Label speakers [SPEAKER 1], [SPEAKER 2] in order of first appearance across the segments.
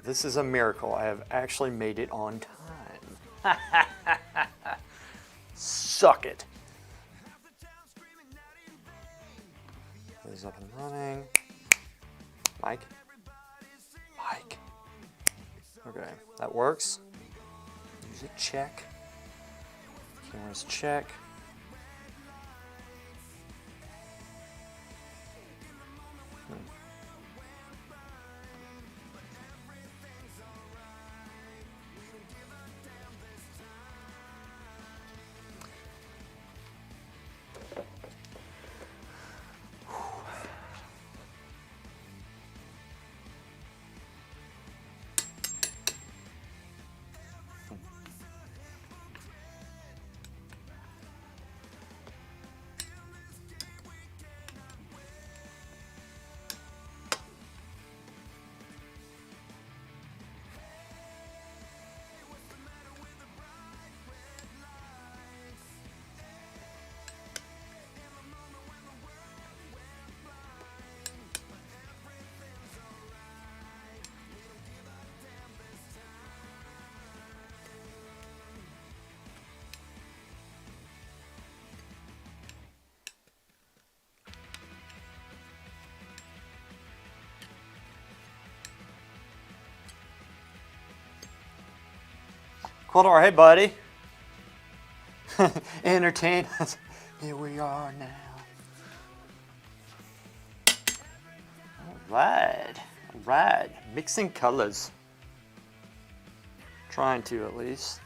[SPEAKER 1] This is a miracle. I have actually made it on time. Suck it. Is up and running. Mike. Okay, that works. Music check. Cameras check. Quildar, hey buddy. Entertain us. Here we are now. Alright. Mixing colors. Trying to at least.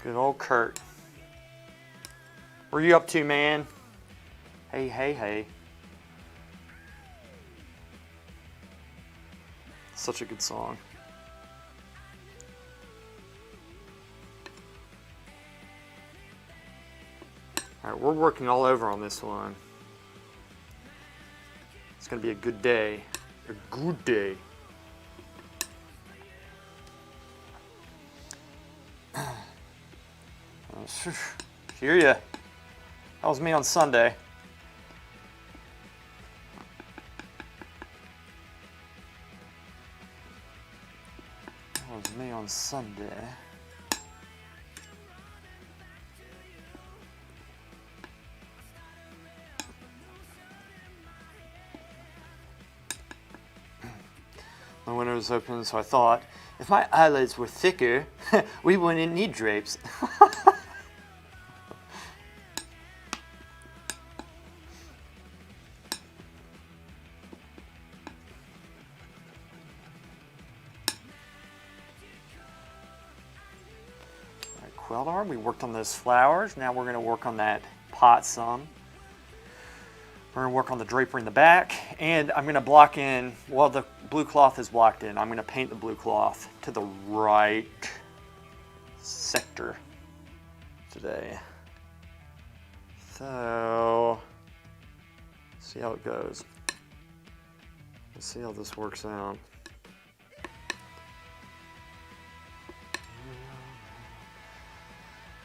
[SPEAKER 1] Good old Kurt. What are you up to, man? Hey. Such a good song. All right, we're working all over on this one. It's going to be a good day. A good day. Hear ya. That was me on Sunday. Sunday. My window was open, so I thought, if my eyelids were thicker, we wouldn't need drapes. Quildar, we worked on those flowers. Now we're going to work on that pot some. We're going to work on the drapery in the back, and I'm going to block in, well, the blue cloth is blocked in. I'm going to paint the blue cloth to the right sector today. So, see how it goes. Let's see how this works out.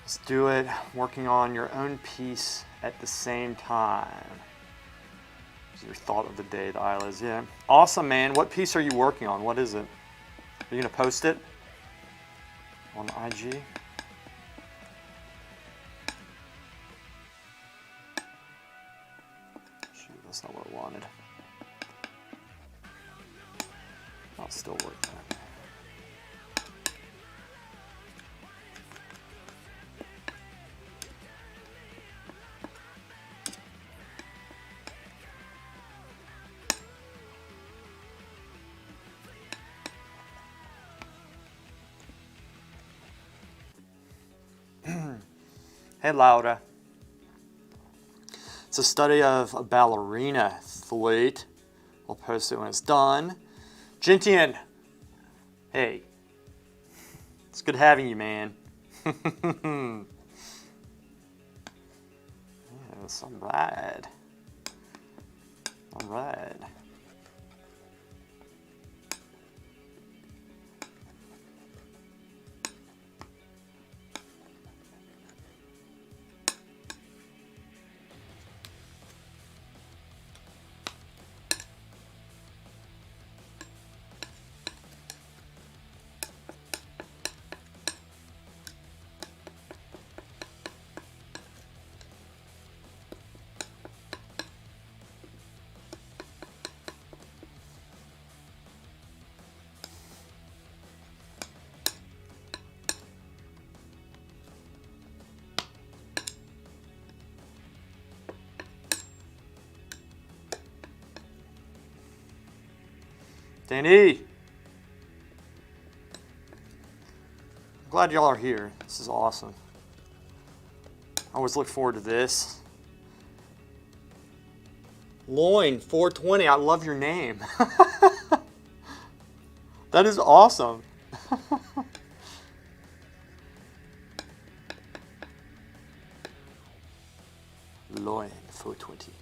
[SPEAKER 1] Let's do it working on your own piece at the same time. This is your thought of the day, the eyelids. Yeah. Awesome, man. What piece are you working on? What is it? Are you going to post it on IG? Shoot, that's not what I wanted. I'll still work that. Hey, Laura. It's a study of a ballerina athlete. We'll post it when it's done. Gentian. Hey. It's good having you, man. Yes, all right. All right. Danny! I'm glad y'all are here. This is awesome. I always look forward to this. Loin 420, I love your name. That is awesome. Loin 420.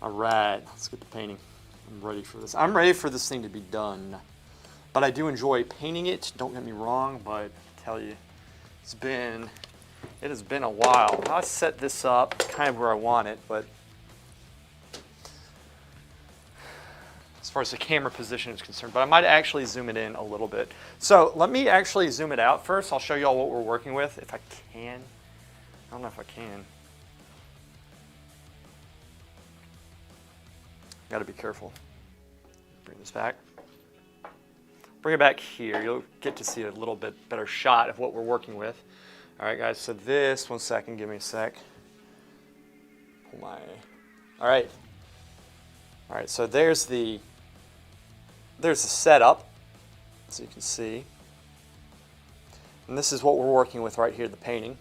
[SPEAKER 1] All right, let's get to painting. I'm ready for this. I'm ready for this thing to be done. But I do enjoy painting it, don't get me wrong, but I tell you, it has been a while. I set this up kind of where I want it, but as far as the camera position is concerned, but I might actually zoom it in a little bit. So let me actually zoom it out first. I'll show you all what we're working with, if I can. I don't know if I can. Got to be careful. Bring this back. Bring it back here. You'll get to see a little bit better shot of what we're working with. All right, guys. So this, one second. Give me a sec. Pull my. All right. All right. So there's the setup, so you can see. And this is what we're working with right here, the painting.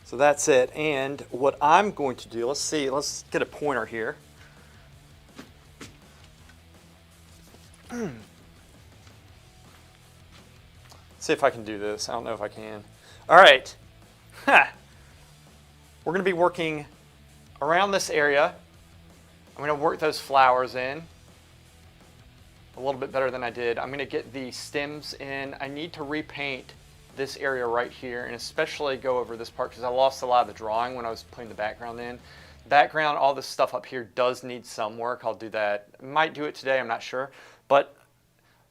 [SPEAKER 1] So that's it. And what I'm going to do, let's get a pointer here. See if I can do this. I don't know if I can. All right. We're going to be working around this area. I'm going to work those flowers in a little bit better than I did. I'm going to get the stems in. I need to repaint this area right here, and especially go over this part because I lost a lot of the drawing when I was putting the background in. Background, all this stuff up here does need some work. I'll do that. I might do it today, I'm not sure. But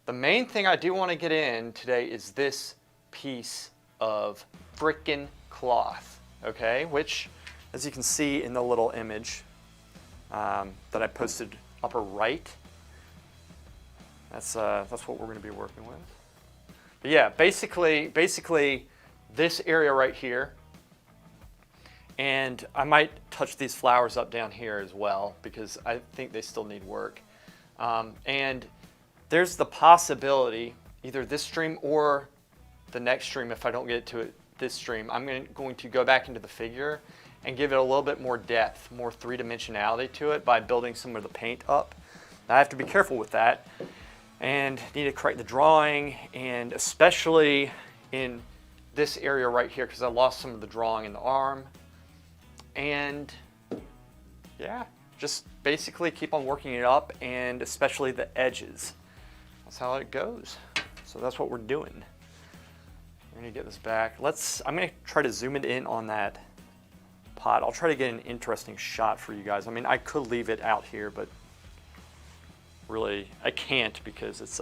[SPEAKER 1] the main thing I do want to get in today is this piece of frickin' cloth, okay? Which, as you can see in the little image that I posted upper right, that's what we're going to be working with. But yeah, basically this area right here, and I might touch these flowers up down here as well because I think they still need work. And there's the possibility, either this stream or the next stream, if I don't get to it this stream, I'm going to go back into the figure and give it a little bit more depth, more three-dimensionality to it by building some of the paint up. Now, I have to be careful with that and need to correct the drawing, and especially in this area right here because I lost some of the drawing in the arm. And yeah, just basically keep on working it up, and especially the edges. That's how it goes. So that's what we're doing. We're gonna get this back. I'm gonna try to zoom it in on that pot. I'll try to get an interesting shot for you guys. I mean, I could leave it out here, but really I can't because it's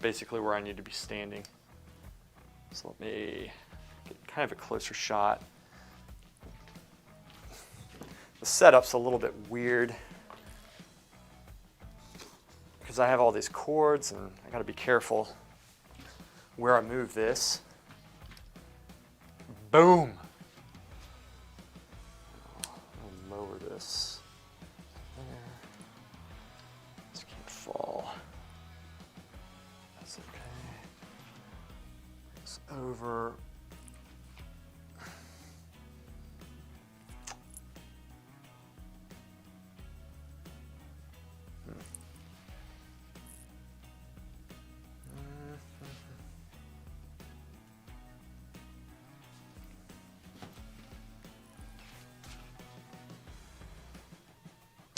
[SPEAKER 1] basically where I need to be standing. So let me get kind of a closer shot. The setup's a little bit weird because I have all these cords and I gotta be careful where I move this. Boom! I'll lower this. There. This can't fall. That's okay. It's over.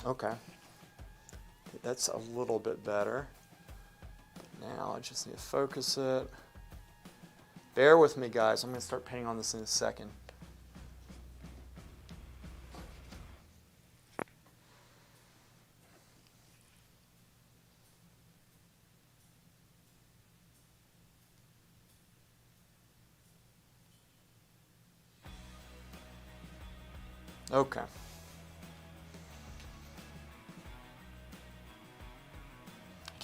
[SPEAKER 1] Okay, that's a little bit better. Now I just need to focus it. Bear with me, guys. I'm going to start painting on this in a second. Okay.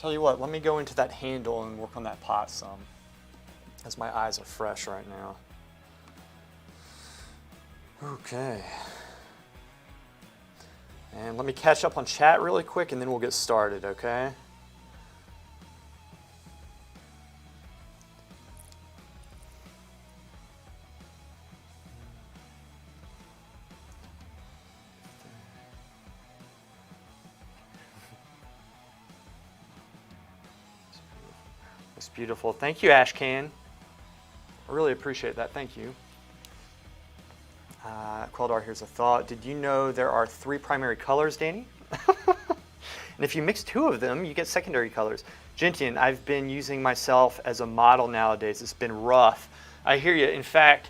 [SPEAKER 1] Tell you what, let me go into that handle and work on that pot some, as my eyes are fresh right now. Okay. And let me catch up on chat really quick and then we'll get started, okay? That's beautiful. Thank you, Ashcan. I really appreciate that. Thank you. Queldar, here's a thought. Did you know there are 3 primary colors, Danny? And if you mix 2 of them, you get secondary colors. Gentian, I've been using myself as a model nowadays. It's been rough. I hear you. In fact,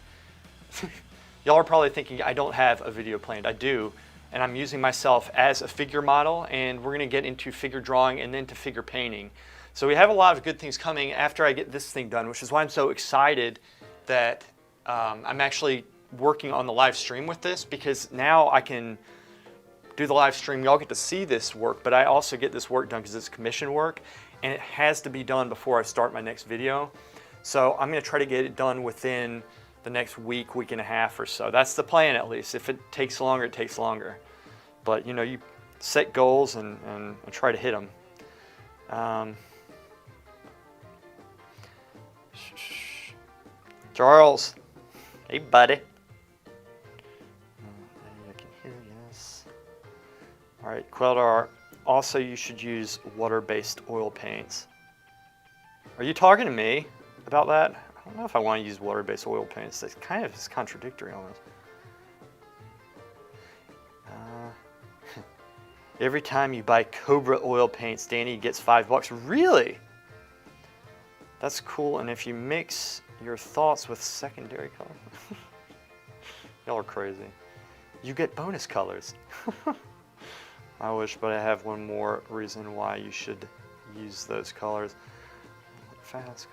[SPEAKER 1] y'all are probably thinking I don't have a video planned. I do. And I'm using myself as a figure model, and we're going to get into figure drawing and then to figure painting. So we have a lot of good things coming after I get this thing done, which is why I'm so excited that I'm actually working on the live stream with this, because now I can do the live stream. Y'all get to see this work, but I also get this work done because it's commission work, and it has to be done before I start my next video. So I'm going to try to get it done within the next week, week and a half or so. That's the plan, at least. If it takes longer, it takes longer. But you know, you set goals and try to hit them. Charles, hey buddy. I can hear, yes. All right, Queldar, also you should use water-based oil paints. Are you talking to me about that? I don't know if I want to use water-based oil paints. It's kind of contradictory almost. Every time you buy Cobra oil paints, Danny gets $5. Really? That's cool. And if you mix your thoughts with secondary color, y'all are crazy. You get bonus colors. I wish, but I have one more reason why you should use those colors. Fast.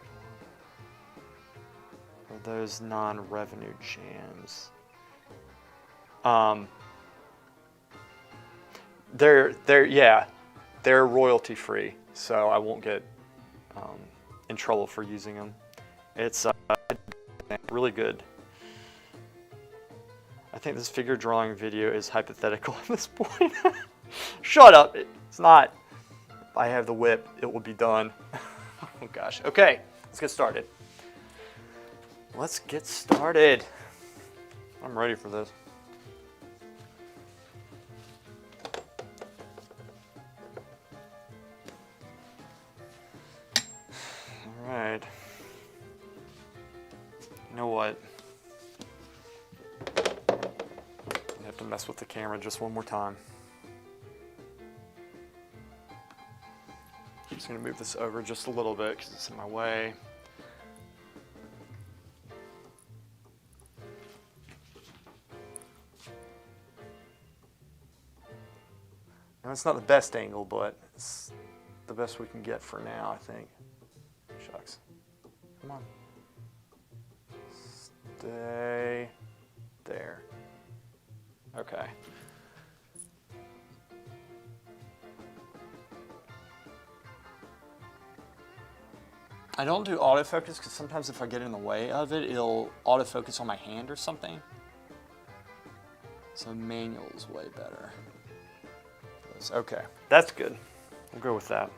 [SPEAKER 1] Are those non-revenue jams? They're royalty free, so I won't get in trouble for using them. It's really good. I think this figure drawing video is hypothetical at this point. Shut up, it's not. If I have the whip, it will be done. Oh gosh, okay, let's get started. Let's get started. I'm ready for this. All right. You know what? I have to mess with the camera just one more time. I'm just going to move this over just a little bit because it's in my way. Now, it's not the best angle, but it's the best we can get for now, I think. Shucks. Come on. Stay there. Okay. I don't do autofocus because sometimes if I get in the way of it, it'll autofocus on my hand or something. So manual is way better. Okay, that's good. We'll go with that.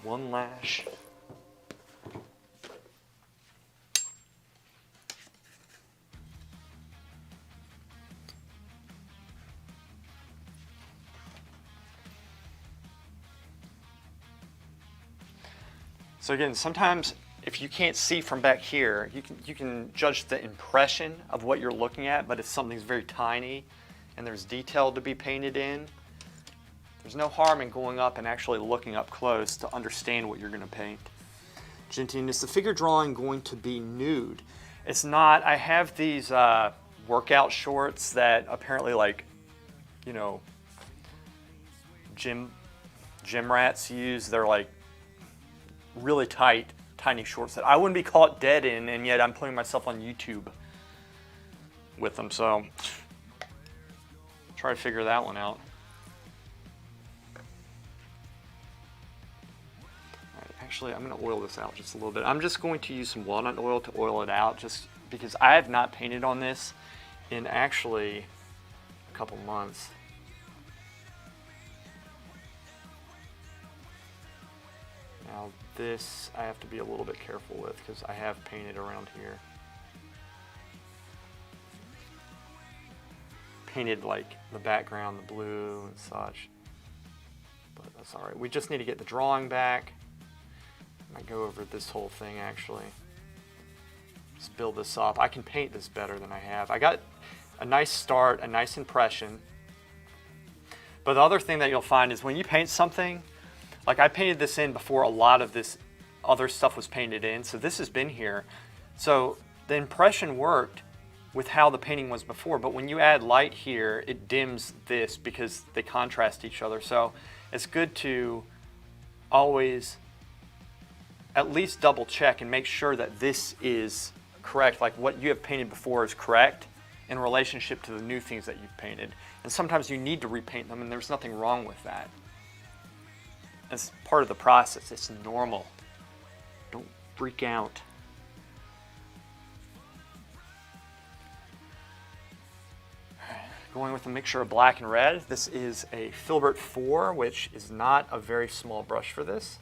[SPEAKER 1] One lash. So again, sometimes if you can't see from back here, you can judge the impression of what you're looking at, but if something's very tiny and there's detail to be painted in, there's no harm in going up and actually looking up close to understand what you're going to paint. Gentine, is the figure drawing going to be nude? It's not. I have these workout shorts that apparently, like, you know, gym rats use. They're like really tight, tiny shorts that I wouldn't be caught dead in, and yet I'm putting myself on YouTube. with them, so try to figure that one out. All right, actually, I'm going to oil this out just a little bit. I'm just going to use some walnut oil to oil it out, just because I have not painted on this in actually a couple months. Now this I have to be a little bit careful with because I have painted around here. Painted like the background, the blue and such. But that's all right. We just need to get the drawing back. I might go over this whole thing actually. Just build this up. I can paint this better than I have. I got a nice start, a nice impression. But the other thing that you'll find is when you paint something, like I painted this in before a lot of this other stuff was painted in, so this has been here. So the impression worked with how the painting was before, but when you add light here, it dims this because they contrast each other. So it's good to always at least double check and make sure that this is correct, like what you have painted before is correct in relationship to the new things that you've painted. And sometimes you need to repaint them, and there's nothing wrong with that. It's part of the process. It's normal. Don't freak out. Going with a mixture of black and red. This is a Filbert 4, which is not a very small brush for this.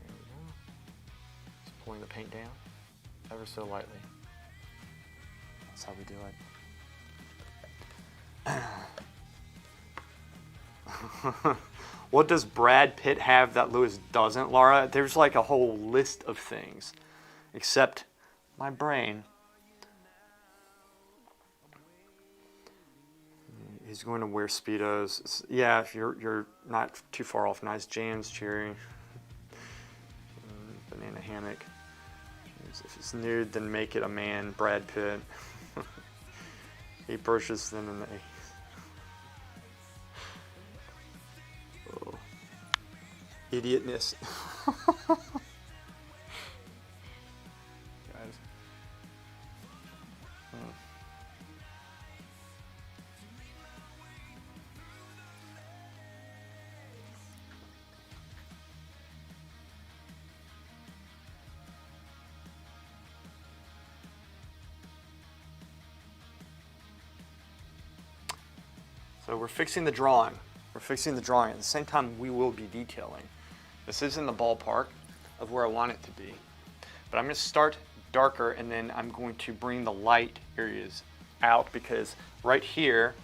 [SPEAKER 1] There we go. Just pulling the paint down ever so lightly. That's how we do it. What does Brad Pitt have that Lewis doesn't, Laura? There's like a whole list of things, except my brain. He's going to wear Speedos. Yeah, if you're not too far off. Nice jams, cherry, banana hammock. If it's nude, then make it a man. Brad Pitt. 8 brushes, then an 8. Oh. Idiotness. Guys. So we're fixing the drawing. We're fixing the drawing. At the same time, we will be detailing. This is in the ballpark of where I want it to be. But I'm going to start darker, and then I'm going to bring the light areas out, because right here,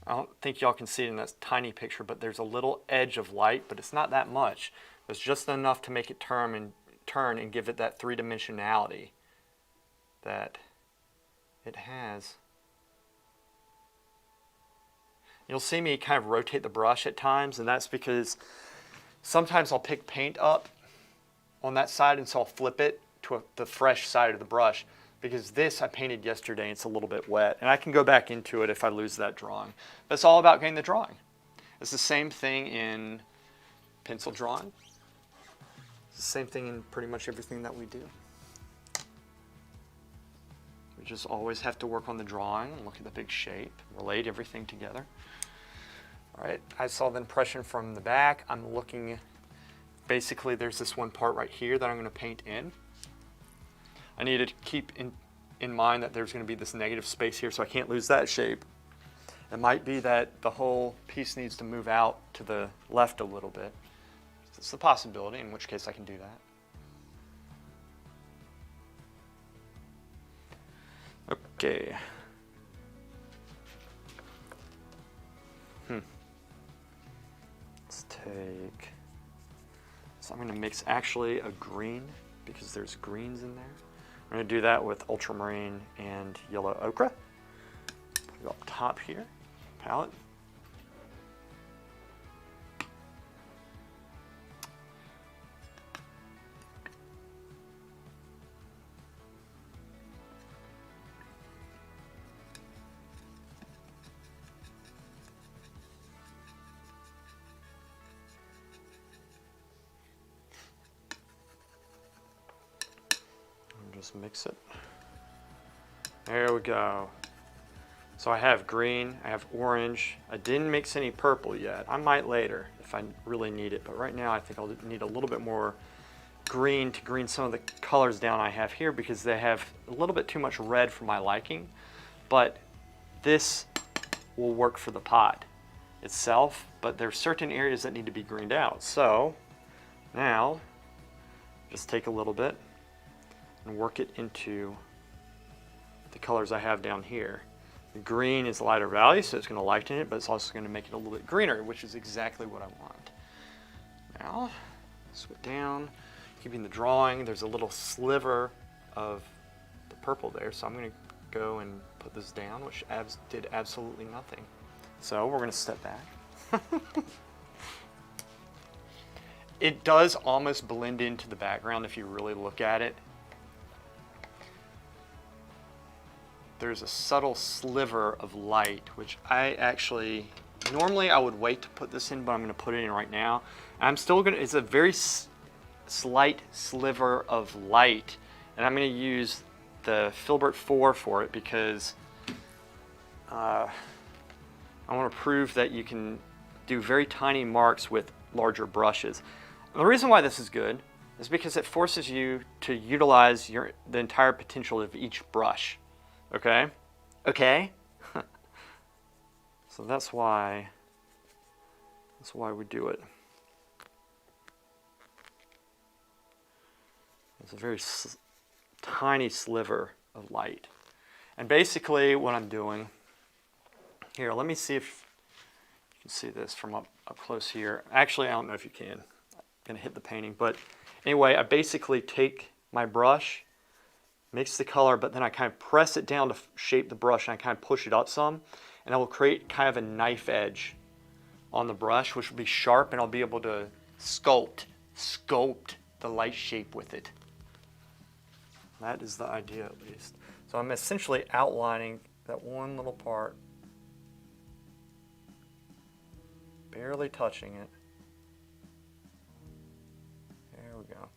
[SPEAKER 1] I don't think y'all can see it in this tiny picture, but there's a little edge of light, but it's not that much. It's just enough to make it turn and give it that three-dimensionality that it has. You'll see me kind of rotate the brush at times, and that's because sometimes I'll pick paint up on that side, and so I'll flip it to the fresh side of the brush, because this I painted yesterday and it's a little bit wet, and I can go back into it if I lose that drawing. But it's all about getting the drawing. It's the same thing in pencil drawing. It's the same thing in pretty much everything that we do. We just always have to work on the drawing and look at the big shape, relate everything together. All right, I saw the impression from the back. I'm looking, basically there's this one part right here that I'm going to paint in. I need to keep in mind that there's going to be this negative space here, so I can't lose that shape. It might be that the whole piece needs to move out to the left a little bit. It's a possibility, in which case I can do that. Okay. Let's take, so I'm going to mix actually a green, because there's greens in there. I'm going to do that with ultramarine and yellow ochre. Put it up top here, palette. just mix it. There we go. So I have green, I have orange. I didn't mix any purple yet. I might later if I really need it, but right now I think I'll need a little bit more green to green some of the colors down I have here because they have a little bit too much red for my liking, but this will work for the pot itself, but there's certain areas that need to be greened out. So now just take a little bit and work it into the colors I have down here. The green is lighter value, so it's going to lighten it, but it's also going to make it a little bit greener, which is exactly what I want. Now, scoot down, keeping the drawing. There's a little sliver of the purple there, so I'm going to go and put this down, which did absolutely nothing. So we're going to step back. It does almost blend into the background if you really look at it. There's a subtle sliver of light, which I actually, normally I would wait to put this in, but I'm going to put it in right now. I'm still going to, it's a very slight sliver of light, and I'm going to use the Filbert 4 for it because I want to prove that you can do very tiny marks with larger brushes. And the reason why this is good is because it forces you to utilize the entire potential of each brush. Okay? Okay? So that's why we do it. It's a very tiny sliver of light. And basically what I'm doing, here, let me see if you can see this from up close here. Actually, I don't know if you can. I'm going to hit the painting. But anyway, I basically take my brush, mix the color, but then I kind of press it down to shape the brush, and I kind of push it up some, and I will create kind of a knife edge on the brush, which will be sharp, and I'll be able to sculpt the light shape with it. That is the idea, at least. So I'm essentially outlining that one little part, barely touching it. There we go.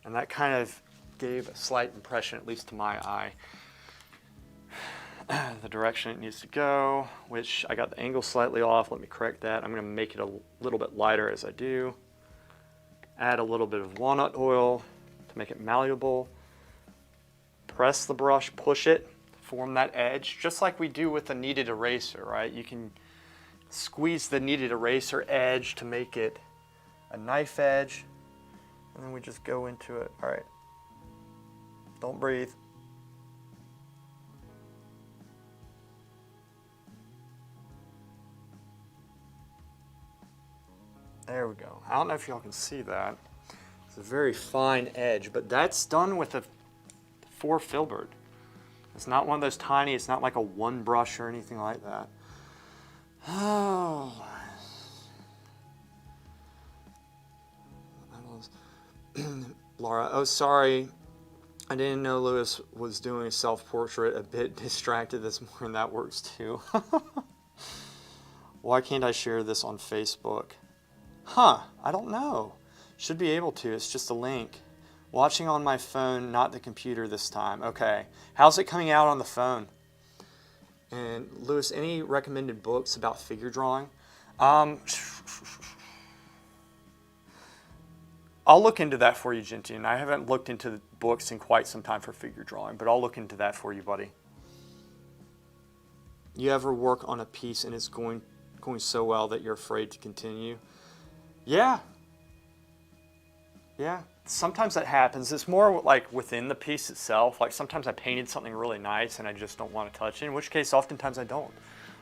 [SPEAKER 1] And that kind of gave a slight impression, at least to my eye, the direction it needs to go, which I got the angle slightly off. Let me correct that. I'm going to make it a little bit lighter as I do. Add a little bit of walnut oil to make it malleable. Press the brush, push it, form that edge, just like we do with a kneaded eraser, right? You can squeeze the kneaded eraser edge to make it a knife edge, and then we just go into it. All right. Don't breathe. There we go. I don't know if y'all can see that. It's a very fine edge, but that's done with a 4 filbert. It's not one of those tiny, it's not like a one brush or anything like that. Oh. Laura, oh sorry. I didn't know Lewis was doing a self-portrait. A bit distracted this morning. That works too. Why can't I share this on Facebook? Huh, I don't know. Should be able to. It's just a link. Watching on my phone, not the computer this time. Okay. How's it coming out on the phone? And Lewis, any recommended books about figure drawing? I'll look into that for you, Gentian. I haven't looked into books in quite some time for figure drawing, but I'll look into that for you, buddy. You ever work on a piece and it's going so well that you're afraid to continue? Yeah. Yeah. Sometimes that happens. It's more like within the piece itself. Like sometimes I painted something really nice and I just don't want to touch it, in which case oftentimes I don't.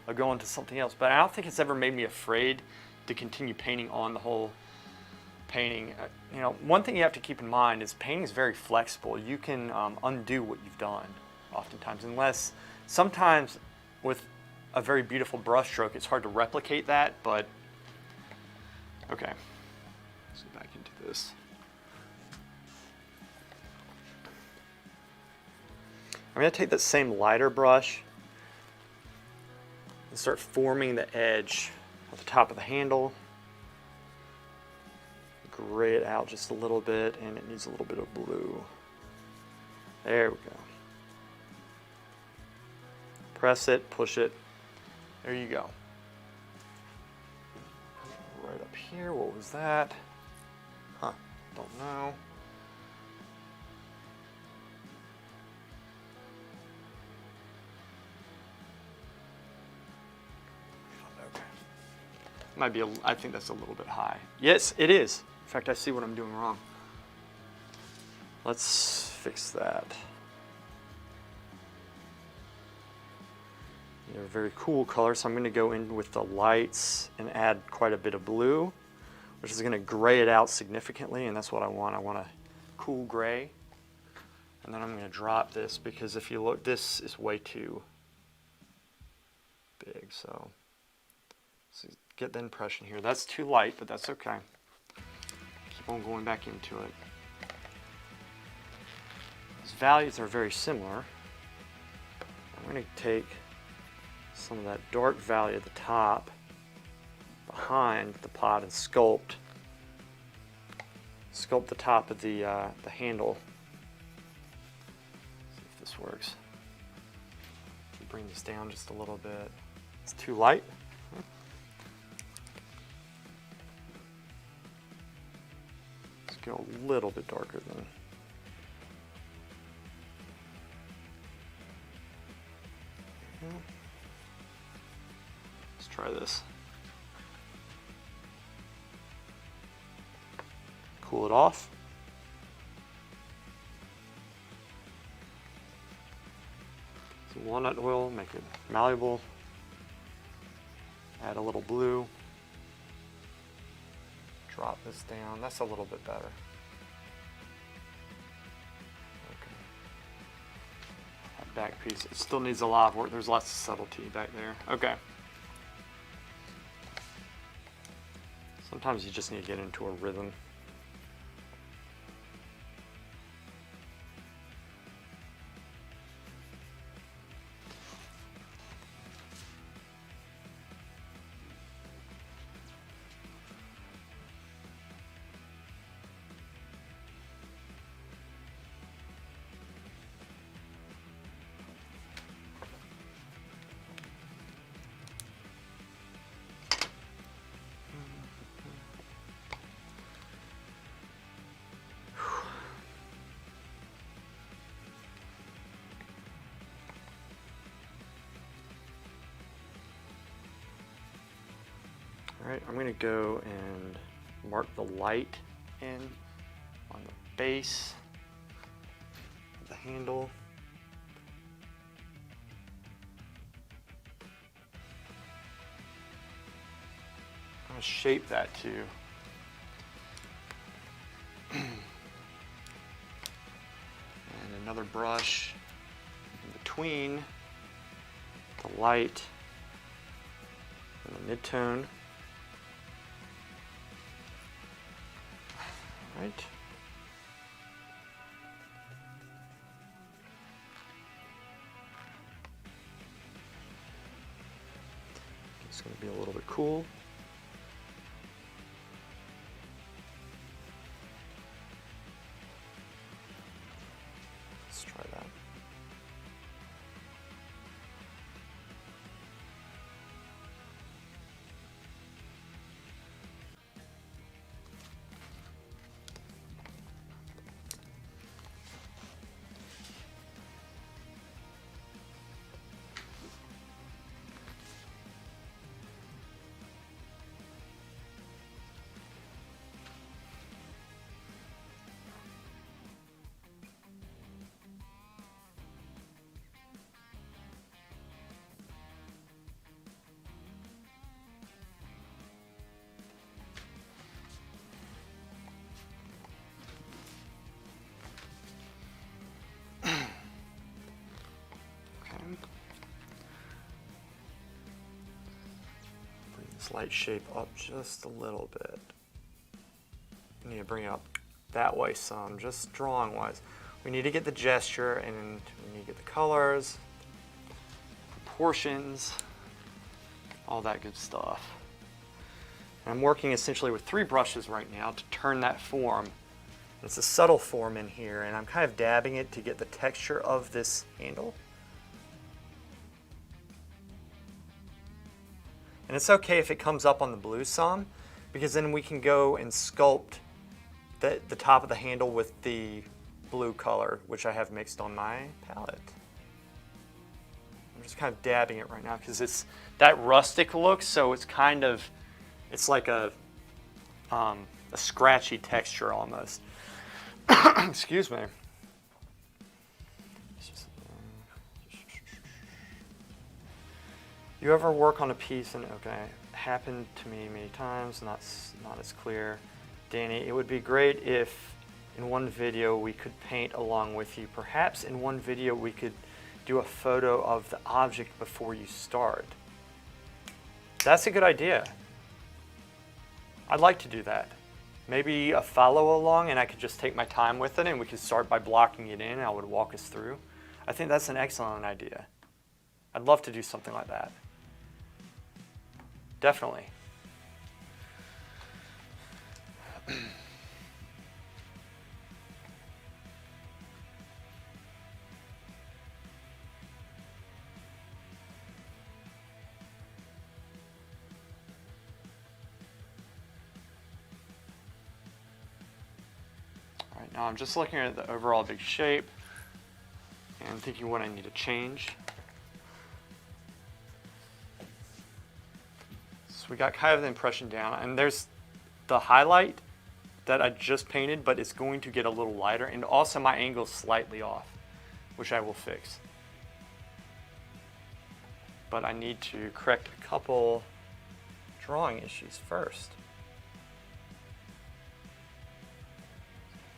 [SPEAKER 1] I'll go into something else. But I don't think it's ever made me afraid to continue painting on the whole painting. You know, one thing you have to keep in mind is painting is very flexible. You can undo what you've done oftentimes, unless sometimes with a very beautiful brush stroke it's hard to replicate that, but okay. Let's get back into this. I'm going to take that same lighter brush and start forming the edge at the top of the handle. Gray it out just a little bit, and it needs a little bit of blue. There we go. Press it, push it. There you go. Right up here, what was that? Huh, don't know. Okay. Might be, I think that's a little bit high. Yes, it is. In fact, I see what I'm doing wrong. Let's fix that. They're a very cool color, so I'm going to go in with the lights and add quite a bit of blue, which is going to gray it out significantly, and that's what I want. I want a cool gray. And then I'm going to drop this because if you look, this is way too big. So get the impression here. That's too light, but that's okay. Keep on going back into it. These values are very similar. I'm going to take some of that dark value at the top behind the pot and sculpt the top of the handle. See if this works. Bring this down just a little bit. It's too light. Let's go a little bit darker then. Let's try this. Cool it off. Some walnut oil, make it malleable. Add a little blue. Drop this down. That's a little bit better. Okay. That back piece, it still needs a lot of work. There's lots of subtlety back there. Okay. Sometimes you just need to get into a rhythm. All right, I'm going to go and mark the light in on the base of the handle. I'm going to shape that too. And another brush in between the light and the mid-tone. Right. It's going to be a little bit cool. Let's try that. Light shape up just a little bit. We need to bring it up that way some, just drawing wise. We need to get the gesture and we need to get the colors, proportions, all that good stuff. And I'm working essentially with 3 brushes right now to turn that form It's a subtle form in here, and I'm kind of dabbing it to get the texture of this handle. And it's okay if it comes up on the blue some, because then we can go and sculpt the top of the handle with the blue color, which I have mixed on my palette. I'm just kind of dabbing it right now because it's that rustic look, so it's kind of, it's like a scratchy texture almost. Excuse me. You ever work on a piece and, okay, happened to me many times, not as clear. Danny, it would be great if in one video we could paint along with you. Perhaps in one video we could do a photo of the object before you start. That's a good idea. I'd like to do that. Maybe a follow along and I could just take my time with it and we could start by blocking it in and I would walk us through. I think that's an excellent idea. I'd love to do something like that. Definitely. All right, now I'm just looking at the overall big shape and thinking what I need to change. So we got kind of the impression down, and there's the highlight that I just painted, but it's going to get a little lighter, and also my angle's slightly off, which I will fix. But I need to correct a couple drawing issues first.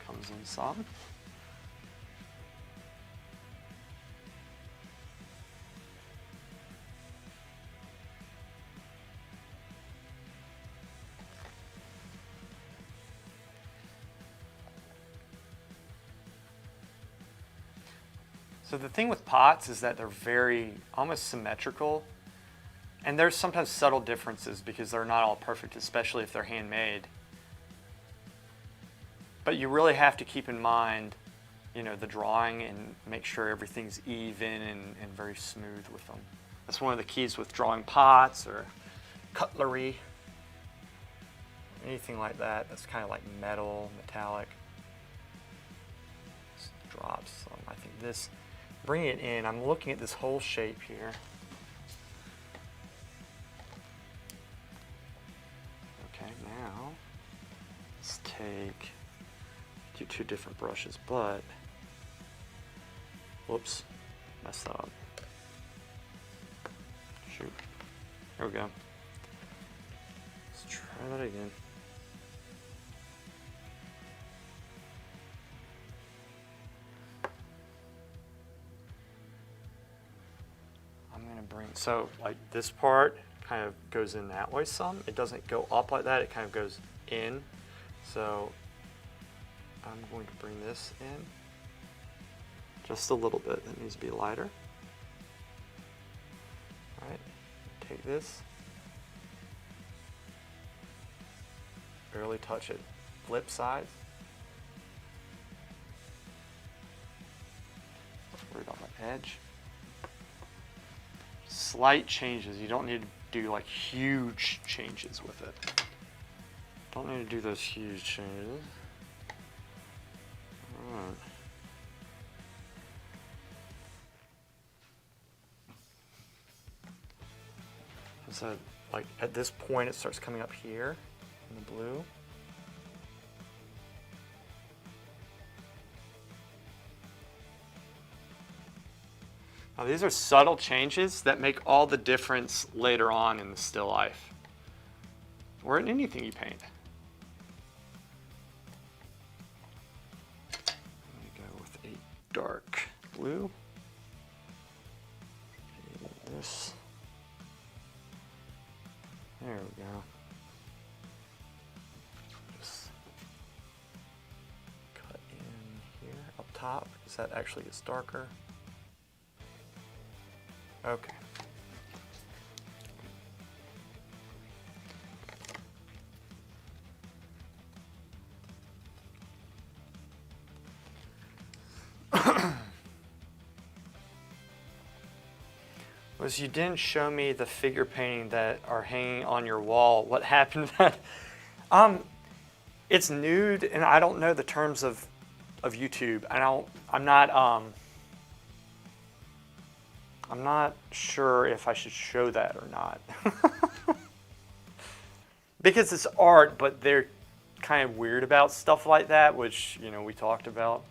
[SPEAKER 1] Comes in some. So the thing with pots is that they're very almost symmetrical, and there's sometimes subtle differences because they're not all perfect, especially if they're handmade. But you really have to keep in mind, you know, the drawing and make sure everything's even and very smooth with them. That's one of the keys with drawing pots or cutlery, anything like that. That's kind of like metal, metallic. Just drops some. I think this. Bring it in. I'm looking at this whole shape here. Okay, now let's do two different brushes, but whoops, messed that up. Shoot. There we go. Let's try that again. So like this part kind of goes in that way some. It doesn't go up like that, it kind of goes in. So I'm going to bring this in just a little bit. That needs to be lighter. All right, take this, barely touch it. Flip sides. Worried about my edge. Slight changes. You don't need to do like huge changes with it. Don't need to do those huge changes. All right. So like at this point it starts coming up here in the blue. Now these are subtle changes that make all the difference later on in the still life, or in anything you paint. I'm going to go with a dark blue. This. There we go. Just cut in here up top because that actually gets darker. Okay. was you didn't show me the figure painting that are hanging on your wall. What happened to that? It's nude, and I don't know the terms of YouTube. I'm not sure if I should show that or not. Because it's art, but they're kind of weird about stuff like that, which, you know, we talked about.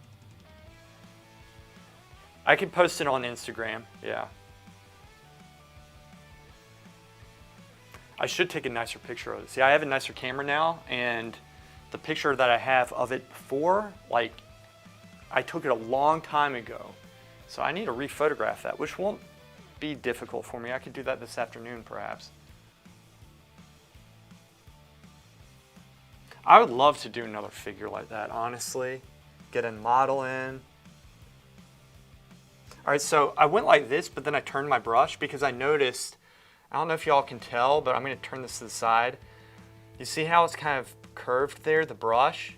[SPEAKER 1] I can post it on Instagram, yeah. I should take a nicer picture of it. See, I have a nicer camera now, and the picture that I have of it before, like, I took it a long time ago. So I need to re-photograph that, which won't be difficult for me. I could do that this afternoon, perhaps. I would love to do another figure like that, honestly. Get a model in. All right, so I went like this, but then I turned my brush because I noticed, I don't know if y'all can tell, but I'm going to turn this to the side. You see how it's kind of curved there, the brush?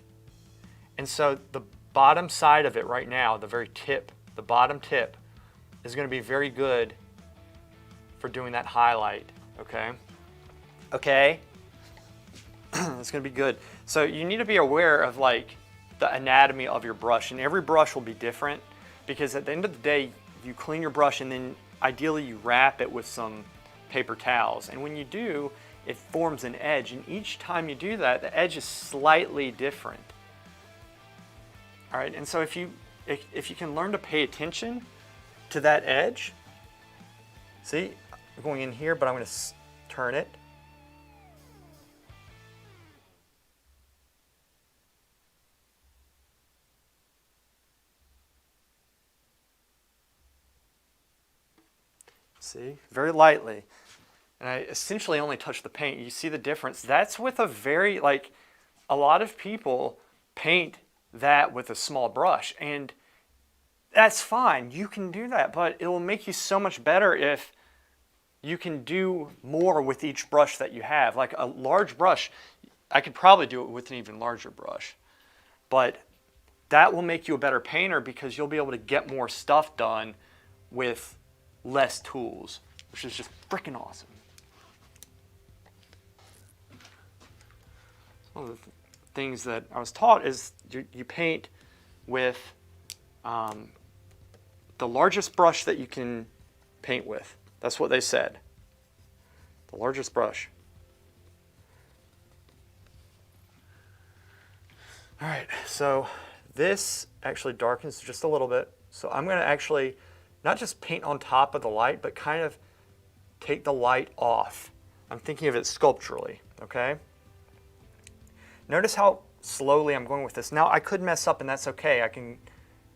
[SPEAKER 1] And so the bottom side of it right now, the very tip, the bottom tip, is going to be very good for doing that highlight, okay? Okay? It's going to be good. So you need to be aware of like the anatomy of your brush, and every brush will be different because at the end of the day, you clean your brush and then ideally you wrap it with some paper towels, and when you do, it forms an edge, and each time you do that, the edge is slightly different. All right, and so if you can learn to pay attention to that edge, see, I'm going in here, but I'm going to turn it. See, very lightly. And I essentially only touch the paint. You see the difference? That's with a very, like, a lot of people paint that with a small brush, and that's fine. You can do that, but it will make you so much better if you can do more with each brush that you have. Like a large brush, I could probably do it with an even larger brush, but that will make you a better painter because you'll be able to get more stuff done with less tools, which is just freaking awesome. One of the things that I was taught is you paint with the largest brush that you can paint with. That's what they said. The largest brush. All right, so this actually darkens just a little bit. So I'm going to actually not just paint on top of the light, but kind of take the light off. I'm thinking of it sculpturally, okay? Notice how slowly I'm going with this. Now I could mess up, and that's okay. I can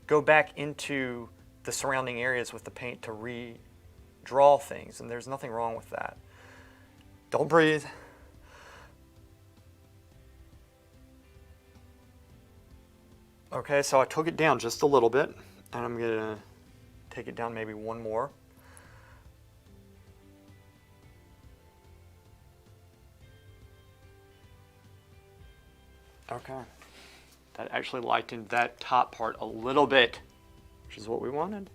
[SPEAKER 1] go back into the surrounding areas with the paint to redraw things, and there's nothing wrong with that. Don't breathe. Okay, so I took it down just a little bit, and I'm going to take it down maybe one more. Okay, that actually lightened that top part a little bit, which is what we wanted.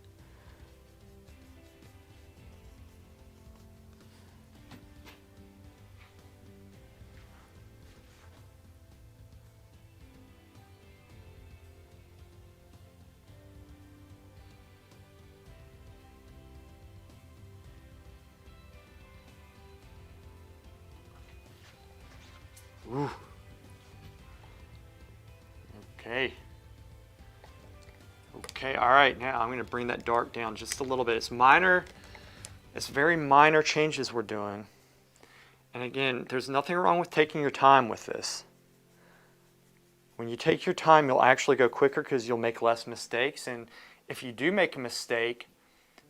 [SPEAKER 1] Ooh. Okay. Okay, all right, now I'm going to bring that dark down just a little bit. It's minor, it's very minor changes we're doing. And again, there's nothing wrong with taking your time with this. When you take your time, you'll actually go quicker because you'll make less mistakes. And if you do make a mistake,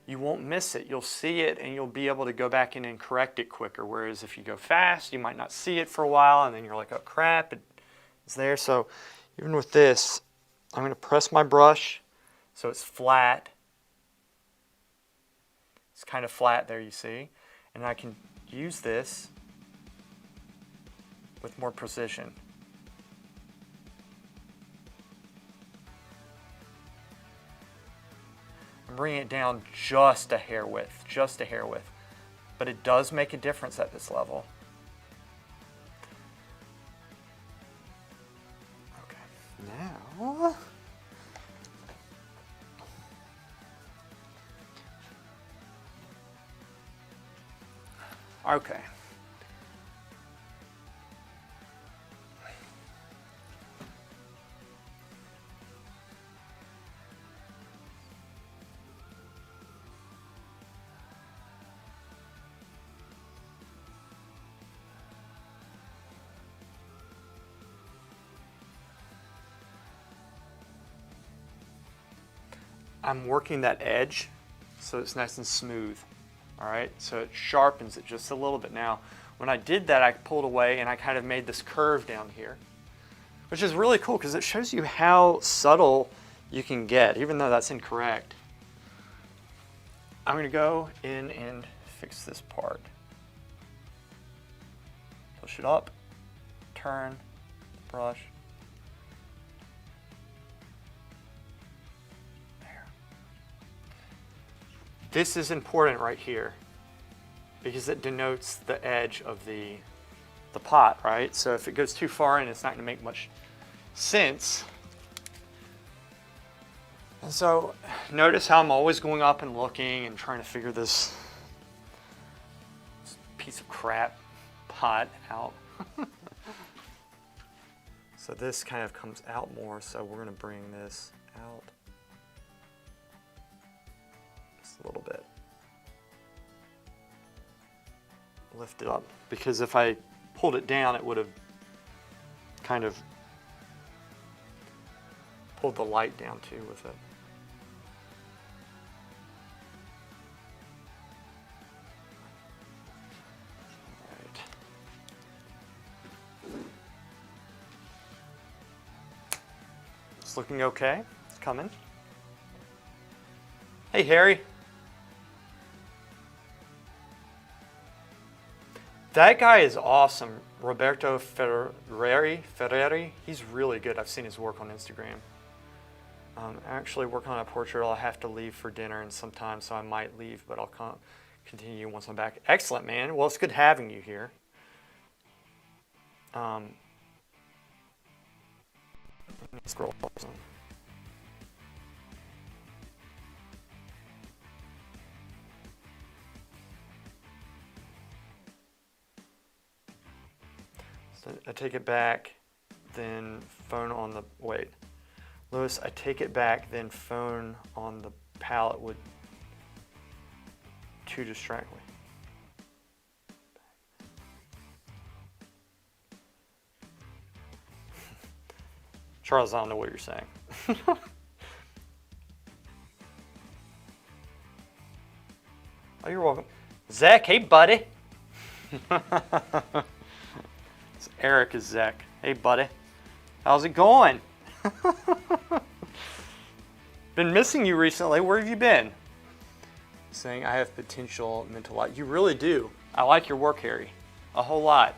[SPEAKER 1] you won't miss it. You'll see it and you'll be able to go back in and correct it quicker. Whereas if you go fast, you might not see it for a while and then you're like, oh crap, it's there. So even with this, I'm going to press my brush so it's flat. It's kind of flat there, you see. And I can use this with more precision. I'm bringing it down just a hair width, but it does make a difference at this level. Okay, now, okay. I'm working that edge so it's nice and smooth. All right, so it sharpens it just a little bit. Now, when I did that, I pulled away and I kind of made this curve down here, which is really cool because it shows you how subtle you can get, even though that's incorrect. I'm going to go in and fix this part. Push it up, turn, brush. This is important right here because it denotes the edge of the pot, right? So if it goes too far in, it's not going to make much sense. And so notice how I'm always going up and looking and trying to figure this piece of crap pot out. So this kind of comes out more, so we're going to bring this out a little bit. Lift it up, because if I pulled it down, it would have kind of pulled the light down too with it. All right. It's looking okay. It's coming. Hey, Harry. That guy is awesome, Roberto Ferreri. He's really good. I've seen his work on Instagram. Actually working on a portrait. I'll have to leave for dinner and sometimes, so I might leave, but I'll continue once I'm back. Excellent, man. Well, it's good having you here. Let me scroll up some. So I take it back, then phone on the, wait. Lewis, I take it back, then phone on the palette would too distract me. Charles, I don't know what you're saying. Oh, you're welcome. Zach, hey buddy. Eric is Zach. Hey, buddy. How's it going? Been missing you recently. Where have you been? Saying I have potential mental life. You really do. I like your work, Harry. A whole lot.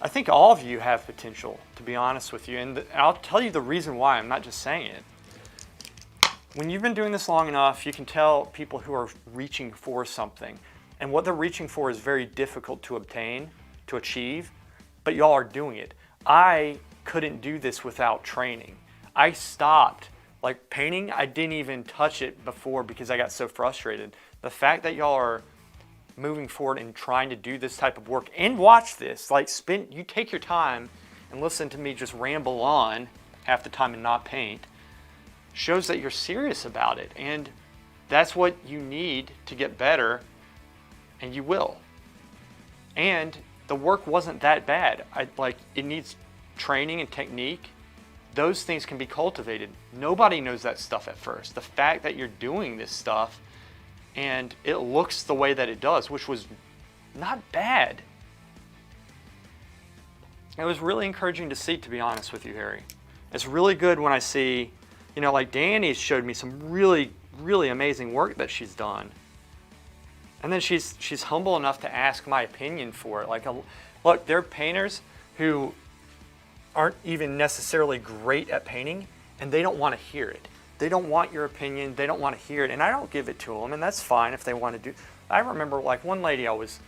[SPEAKER 1] I think all of you have potential, to be honest with you. And I'll tell you the reason why. I'm not just saying it. When you've been doing this long enough, you can tell people who are reaching for something. And what they're reaching for is very difficult to obtain, to achieve. But y'all are doing it. I couldn't do this without training. I stopped. Like painting, I didn't even touch it before because I got so frustrated. The fact that y'all are moving forward and trying to do this type of work and watch this, like you take your time and listen to me just ramble on half the time and not paint, shows that you're serious about it. And that's what you need to get better, and you will. And the work wasn't that bad. It needs training and technique. Those things can be cultivated. Nobody knows that stuff at first. The fact that you're doing this stuff and it looks the way that it does, which was not bad. It was really encouraging to see, to be honest with you, Harry. It's really good when I see, like Danny showed me some really, really amazing work that she's done. And then she's humble enough to ask my opinion for it. Look, there are painters who aren't even necessarily great at painting, and they don't want to hear it. they don't want your opinion. They don't want to hear it, and I don't give it to them, and that's fine if they want to do. I remember like one lady I was,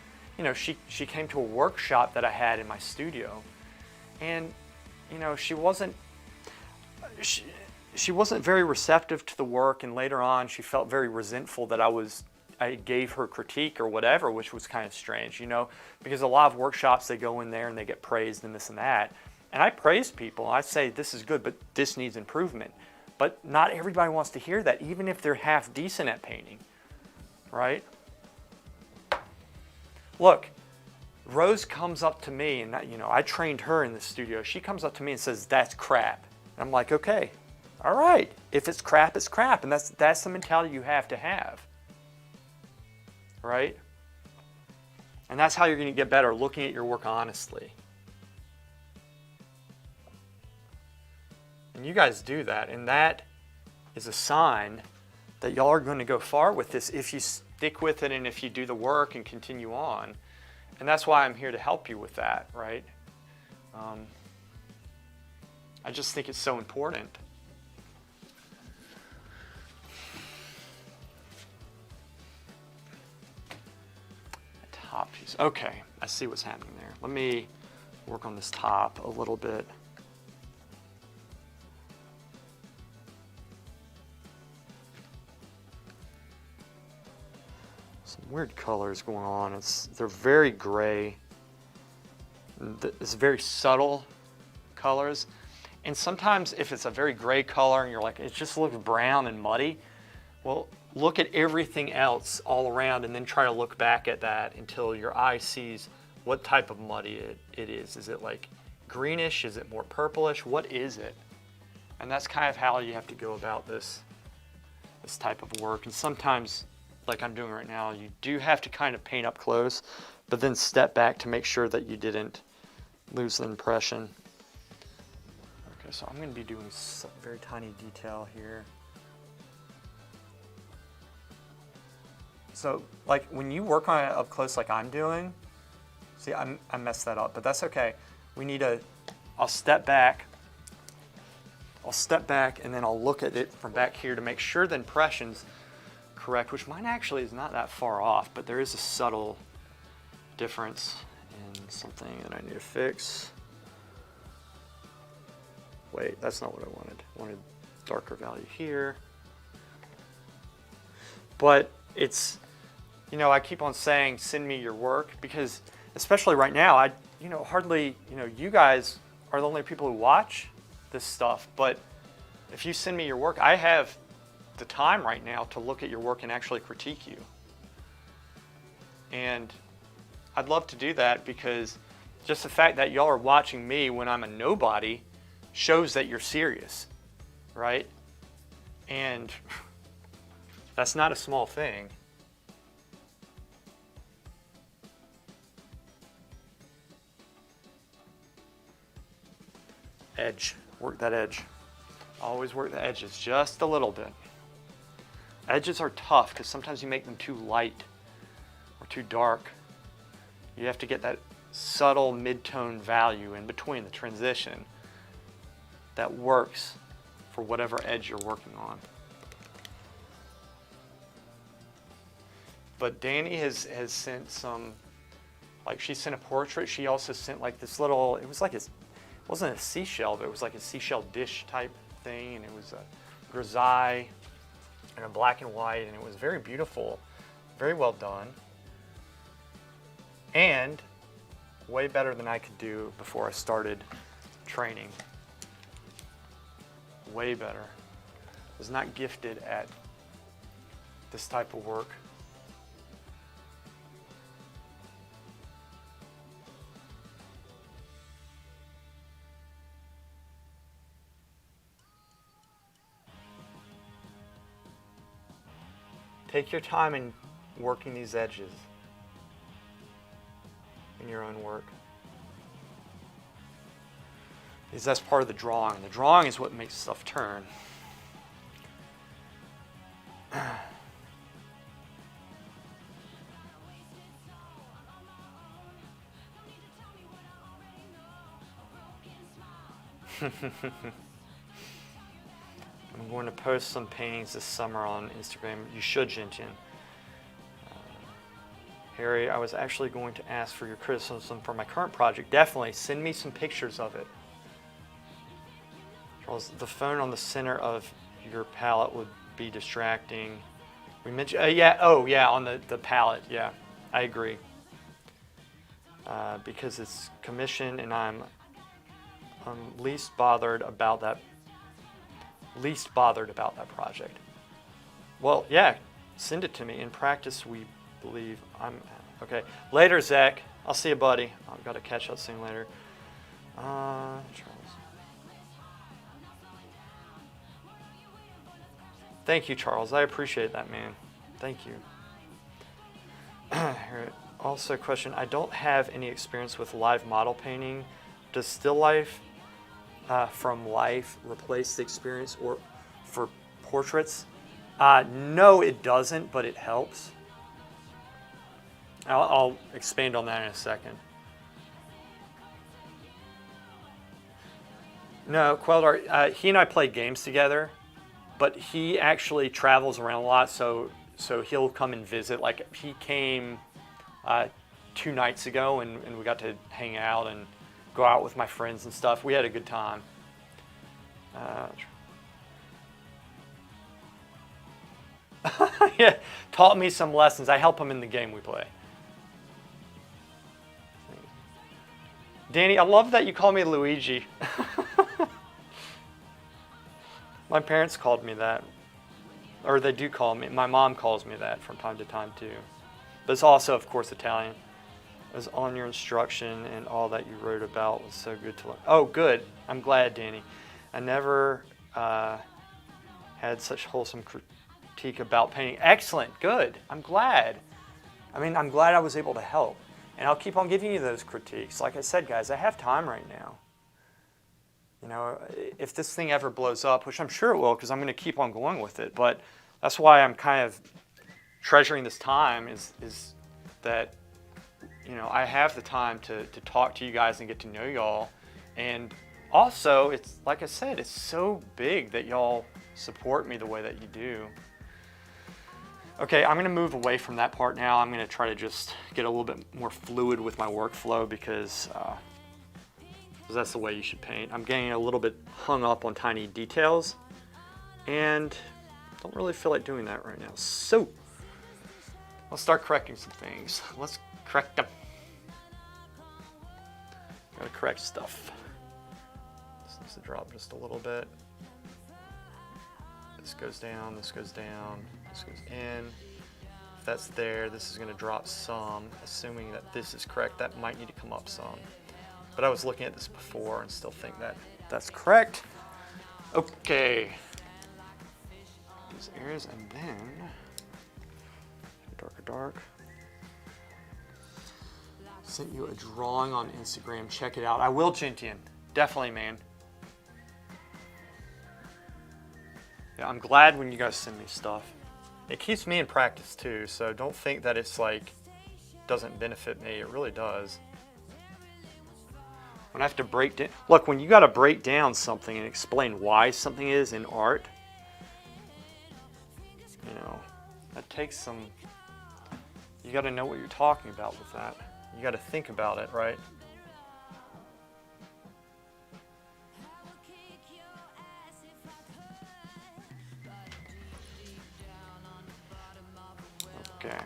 [SPEAKER 1] she came to a workshop that I had in my studio, and she wasn't very receptive to the work, and later on she felt very resentful that I gave her critique or whatever, which was kind of strange, because a lot of workshops they go in there and they get praised and this and that. And I praise people. I say this is good, but this needs improvement. But not everybody wants to hear that, even if they're half decent at painting, right? Look, Rose comes up to me, and I trained her in the studio. She comes up to me and says, "That's crap." And I'm like, okay, all right. If it's crap, it's crap, and that's the mentality you have to have, right? And that's how you're going to get better, looking at your work honestly. And you guys do that, and that is a sign that y'all are going to go far with this if you stick with it and if you do the work and continue on. And that's why I'm here to help you with that, right? I just think it's so important. Top piece. Okay, I see what's happening there. Let me work on this top a little bit. Some weird colors going on. They're very gray. It's very subtle colors. And sometimes if it's a very gray color and you're like, it just looks brown and muddy, well, look at everything else all around and then try to look back at that until your eye sees what type of muddy it is. Is it like greenish? Is it more purplish? What is it? And that's kind of how you have to go about this type of work. And sometimes, like I'm doing right now, you do have to kind of paint up close, but then step back to make sure that you didn't lose the impression. Okay, so I'm going to be doing some very tiny detail here. So, like when you work on it up close like I'm doing, see, I messed that up, but that's okay. I'll step back, and then I'll look at it from back here to make sure the impression's correct, which mine actually is not that far off, but there is a subtle difference in something that I need to fix. Wait, that's not what I wanted. I wanted darker value here. But it's, I keep on saying, send me your work, because especially right now, hardly, you guys are the only people who watch this stuff, but if you send me your work, I have the time right now to look at your work and actually critique you. And I'd love to do that, because just the fact that y'all are watching me when I'm a nobody shows that you're serious, right? And that's not a small thing. Edge, work that edge. Always work the edges just a little bit. Edges are tough because sometimes you make them too light or too dark. You have to get that subtle mid-tone value in between, the transition that works for whatever edge you're working on. But Danny has sent some, like she sent a portrait. She also sent like this little, it wasn't a seashell, but it was like a seashell dish type thing, and it was a grisaille and a black and white, and it was very beautiful, very well done, and way better than I could do before I started training. Way better. I was not gifted at this type of work. Take your time in working these edges in your own work. Because that's part of the drawing. The drawing is what makes stuff turn. I'm going to post some paintings this summer on Instagram. You should, Jintian. Harry, I was actually going to ask for your criticism for my current project. Definitely, send me some pictures of it. Charles, the phone on the center of your palette would be distracting. We mentioned, yeah, oh yeah, on the palette, yeah, I agree. Because it's commission and I'm least bothered about that project. Well, yeah, send it to me. In practice, we believe I'm okay. Later, Zach. I'll see you, buddy. I've got to catch up soon later. Charles. Thank you, Charles. I appreciate that, man. Thank you. Also, question. I don't have any experience with live model painting. Does still life from life replace the experience or for portraits? No, it doesn't, but it helps. I'll expand on that in a second. No, Queldar, he and I play games together, but he actually travels around a lot, so he'll come and visit. Like, he came 2 nights ago, and we got to hang out and go out with my friends and stuff. We had a good time. Yeah, taught me some lessons. I help him in the game we play. Danny, I love that you call me Luigi. My parents called me that. Or they do call me. My mom calls me that from time to time too. But it's also, of course, Italian. It was on your instruction and all that you wrote about was so good to learn. Oh, good. I'm glad, Danny. I never had such wholesome critique about painting. Excellent. Good. I'm glad. I mean, I'm glad I was able to help. And I'll keep on giving you those critiques. Like I said, guys, I have time right now. You know, if this thing ever blows up, which I'm sure it will because I'm going to keep on going with it, but that's why I'm kind of treasuring this time is that, you know, I have the time to talk to you guys and get to know y'all. And also, it's like I said, it's so big that y'all support me the way that you do. Okay, I'm going to move away from that part now. I'm going to try to just get a little bit more fluid with my workflow because that's the way you should paint. I'm getting a little bit hung up on tiny details and don't really feel like doing that right now. So, let's start correcting some things. Let's correct them. Gotta correct stuff. This needs to drop just a little bit. This goes down, this goes down, this goes in. If that's there, this is gonna drop some, assuming that this is correct. That might need to come up some. But I was looking at this before and still think that that's correct. Okay. These areas and then, darker dark. Sent you a drawing on Instagram, check it out. I will, Jintian, definitely, man. Yeah, I'm glad when you guys send me stuff. It keeps me in practice too, so don't think that it's like, doesn't benefit me, it really does. When I have to break down, look, when you gotta break down something and explain why something is in art, you know, that takes some, you gotta know what you're talking about with that. You gotta think about it, right? Okay.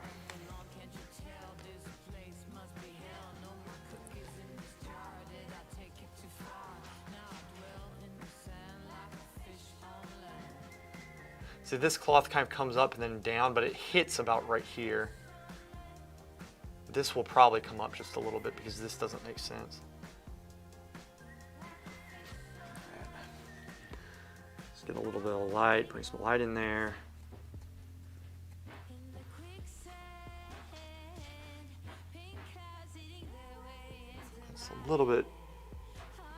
[SPEAKER 1] So this cloth kind of comes up and then down, but it hits about right here. This will probably come up just a little bit because this doesn't make sense. Let's get a little bit of light, bring some light in there. It's a little bit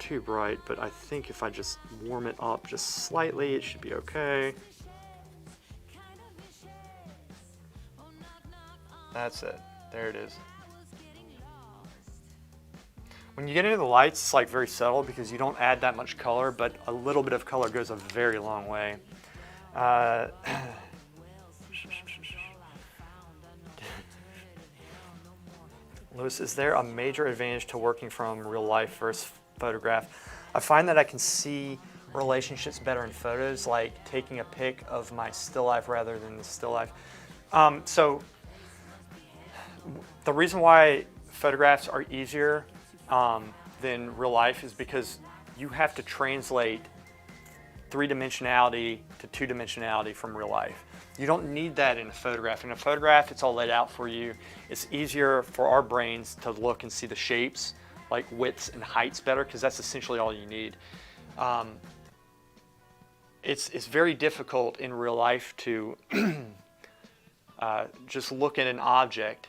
[SPEAKER 1] too bright, but I think if I just warm it up just slightly, it should be okay. That's it. There it is. When you get into the lights, it's like very subtle because you don't add that much color, but a little bit of color goes a very long way. Uh, Lewis, is there a major advantage to working from real life versus photograph? I find that I can see relationships better in photos, like taking a pic of my still life rather than the still life. So the reason why photographs are easier than real life is because you have to translate three-dimensionality to two-dimensionality from real life. You don't need that in a photograph. In a photograph, it's all laid out for you. It's easier for our brains to look and see the shapes, like widths and heights better, because that's essentially all you need. It's very difficult in real life to just look at an object,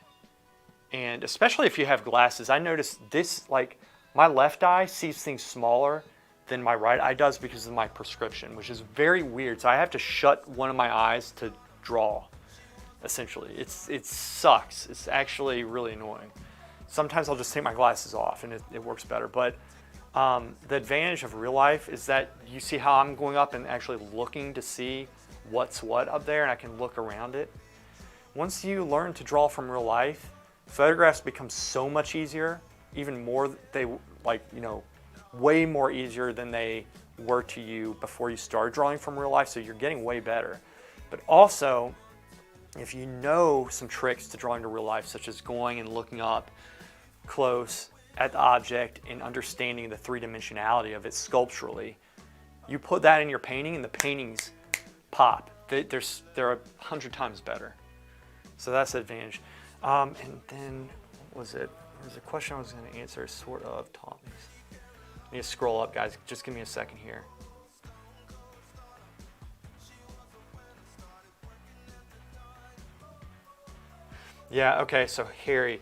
[SPEAKER 1] and especially if you have glasses. I notice this, like my left eye sees things smaller than my right eye does because of my prescription, which is very weird. So I have to shut one of my eyes to draw, essentially. It sucks. It's actually really annoying. Sometimes I'll just take my glasses off and it works better. But the advantage of real life is that you see how I'm going up and actually looking to see what's what up there, and I can look around it. Once you learn to draw from real life, photographs become so much easier, even more, way more easier than they were to you before you started drawing from real life, so you're getting way better. But also, if you know some tricks to drawing to real life, such as going and looking up close at the object and understanding the three-dimensionality of it sculpturally, you put that in your painting and the paintings pop. They're 100 times better. So that's the advantage. And then, what was it? There was a question I was going to answer, sort of, taught me. I need to scroll up, guys. Just give me a second here. Yeah, okay, so Harry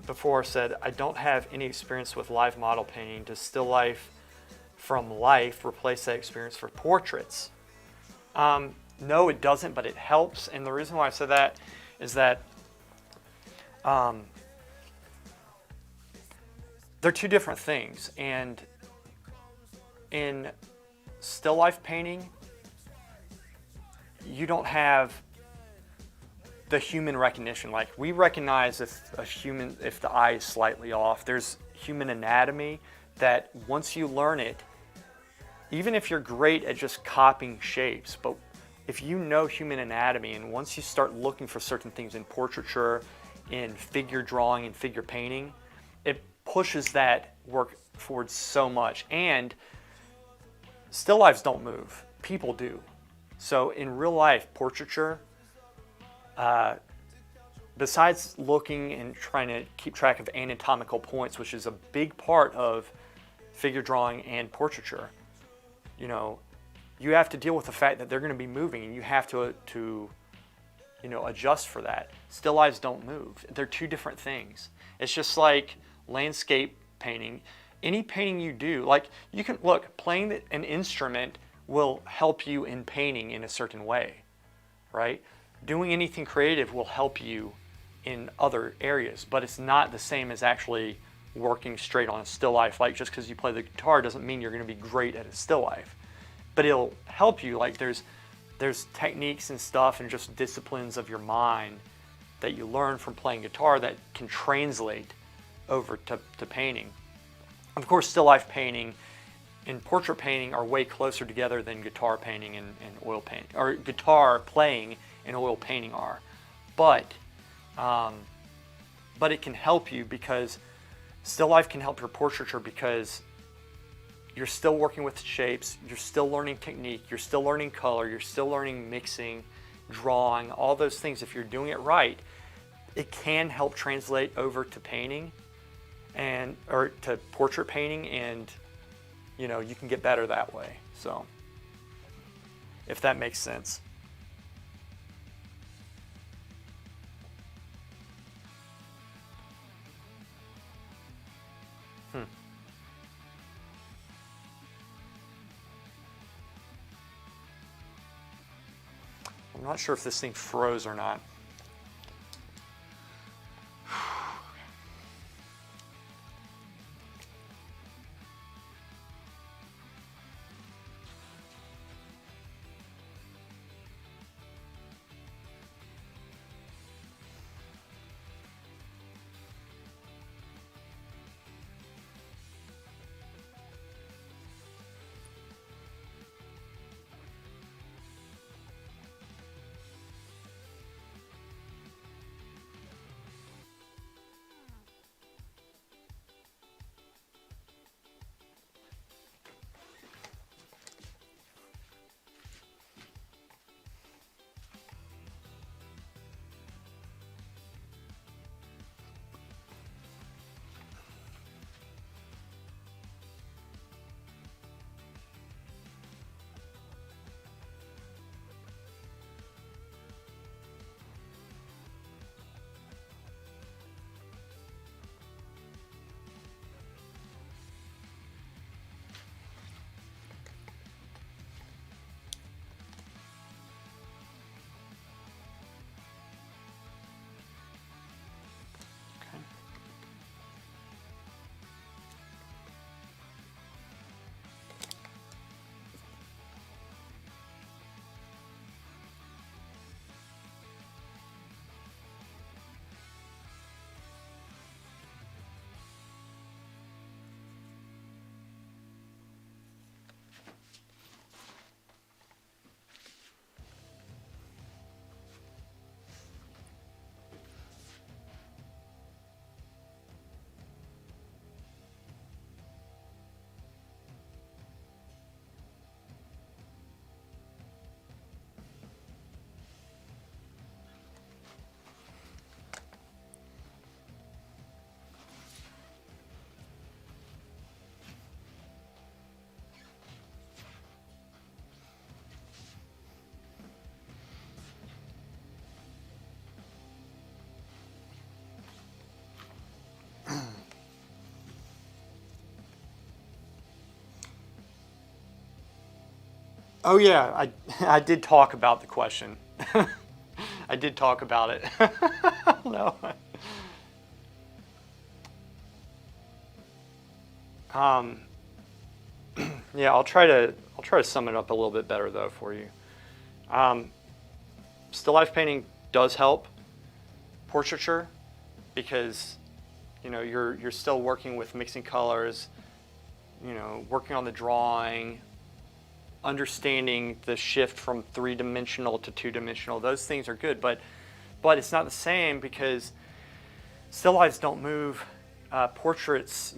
[SPEAKER 1] before said, I don't have any experience with live model painting. Does still life from life replace that experience for portraits? No, it doesn't, but it helps. And the reason why I said that is that they're two different things. And in still life painting, you don't have the human recognition. Like, we recognize if the eye is slightly off. There's human anatomy that once you learn it, even if you're great at just copying shapes, but if you know human anatomy, and once you start looking for certain things in portraiture, in figure drawing, and figure painting, it pushes that work forward so much. And still lifes don't move. People do. So in real life, portraiture, besides looking and trying to keep track of anatomical points, which is a big part of figure drawing and portraiture, you have to deal with the fact that they're going to be moving, and you have to adjust for that. Still lifes don't move. They're two different things. It's just like landscape painting. Any painting you do, like, you can look, playing an instrument will help you in painting in a certain way, right? Doing anything creative will help you in other areas, but it's not the same as actually working straight on a still life. Like, just because you play the guitar doesn't mean you're going to be great at a still life, but it'll help you. Like, there's techniques and stuff and just disciplines of your mind that you learn from playing guitar that can translate over to painting. Of course, still life painting and portrait painting are way closer together than guitar painting and oil painting, or guitar playing and oil painting are. But it can help you, because still life can help your portraiture, because you're still working with shapes, you're still learning technique, you're still learning color, you're still learning mixing, drawing, all those things. If you're doing it right, it can help translate over to painting or to portrait painting, and you can get better that way. So, if that makes sense. I'm not sure if this thing froze or not. Oh yeah, I did talk about the question. I did talk about it. No. Um, yeah, I'll try to sum it up a little bit better though for you. Um, Still life painting does help portraiture because you're still working with mixing colors, working on the drawing, understanding the shift from three-dimensional to two-dimensional. Those things are good, but it's not the same because still lifes don't move. Portraits,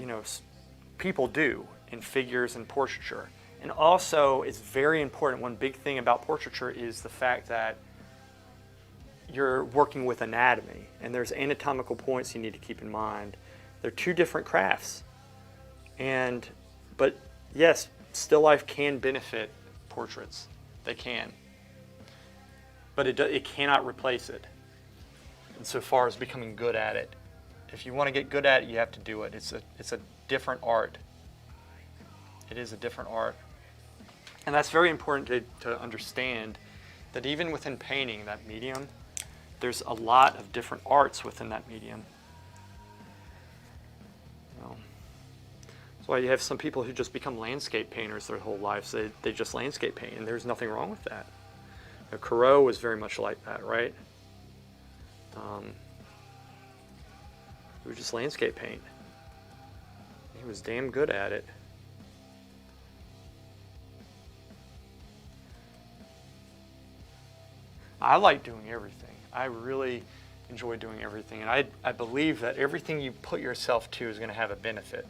[SPEAKER 1] people do in figures and portraiture. And also, it's very important. One big thing about portraiture is the fact that you're working with anatomy, and there's anatomical points you need to keep in mind. They're two different crafts, but yes, still life can benefit portraits. They can, but it cannot replace it. Insofar as becoming good at it, if you want to get good at it, you have to do it. It's a different art. It is a different art, and that's very important to understand. That even within painting, that medium, there's a lot of different arts within that medium. That's why you have some people who just become landscape painters their whole lives. They just landscape paint, and there's nothing wrong with that. Corot was very much like that, right? He would just landscape paint. He was damn good at it. I like doing everything. I really enjoy doing everything, and I believe that everything you put yourself to is going to have a benefit.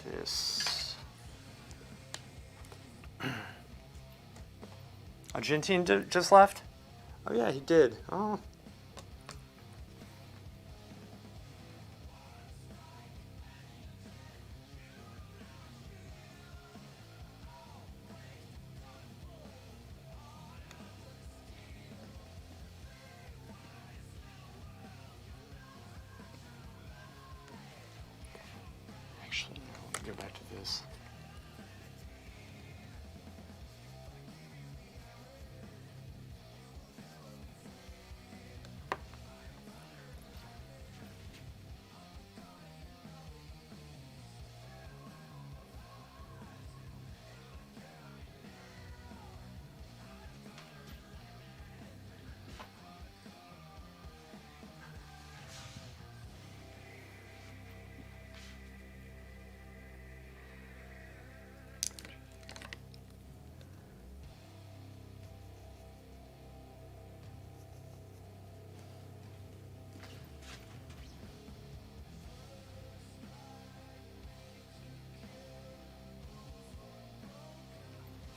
[SPEAKER 1] This. Argentine just left? Oh yeah, he did. Oh. Actually, let me go back to this.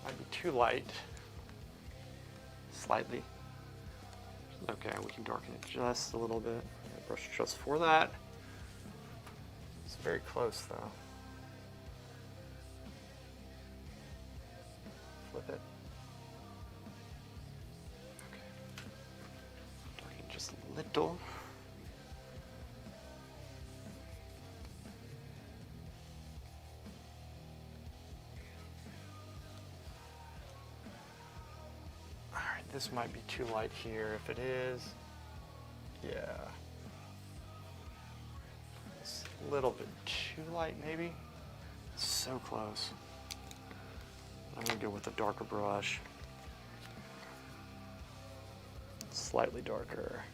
[SPEAKER 1] Might be too light. Slightly. Okay, we can darken it just a little bit. Brush just for that. It's very close though. Flip it. Okay. Darken just a little. This might be too light here. If it is, yeah. Let's A little bit too light, maybe. So close. I'm gonna go with a darker brush. Slightly darker.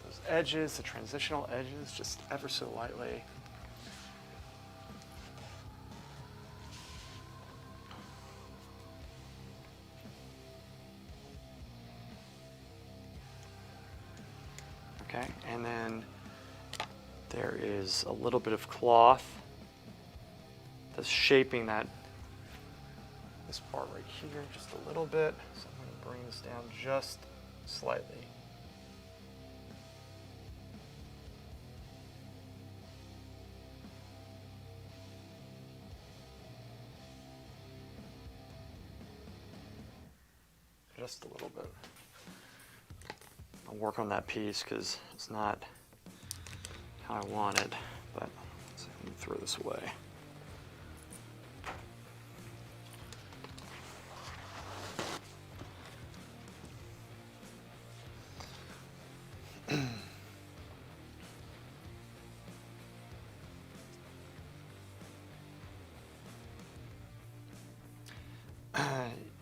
[SPEAKER 1] Those edges, the transitional edges, just ever so lightly. Okay, and then there is a little bit of cloth that's shaping this part right here just a little bit. So I'm going to bring this down just slightly. Just a little bit. I'll work on that piece because it's not how I want it, but let me throw this away.